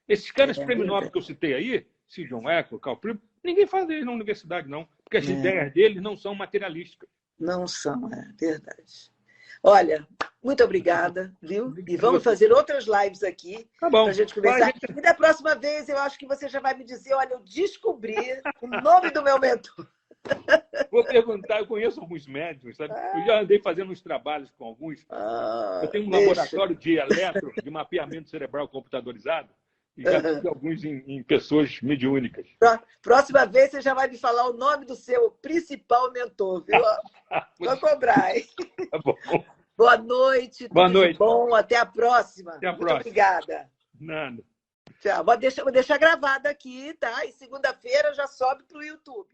Esses caras prêmio Nobel que eu citei aí, John Eccles, Carl Friedman, ninguém fala deles na universidade, não. Porque as ideias deles não são materialísticas. Não são, é verdade. Olha, muito obrigada, viu? E vamos fazer outras lives aqui para a gente conversar. E da próxima vez, eu acho que você já vai me dizer, olha, eu descobri o nome do meu mentor. Vou perguntar, eu conheço alguns médicos, sabe? Eu já andei fazendo uns trabalhos com alguns. Eu tenho um laboratório de mapeamento cerebral computadorizado. E já vi alguns em pessoas mediúnicas. Próxima vez você já vai me falar o nome do seu principal mentor, viu? Vou cobrar, hein? Tá bom. Boa noite, Boa tudo noite. de bom. Até a próxima. Até a Muito próxima. obrigada. Nada. Tchau. Vou deixar gravado aqui, tá? E segunda-feira já sobe para o YouTube.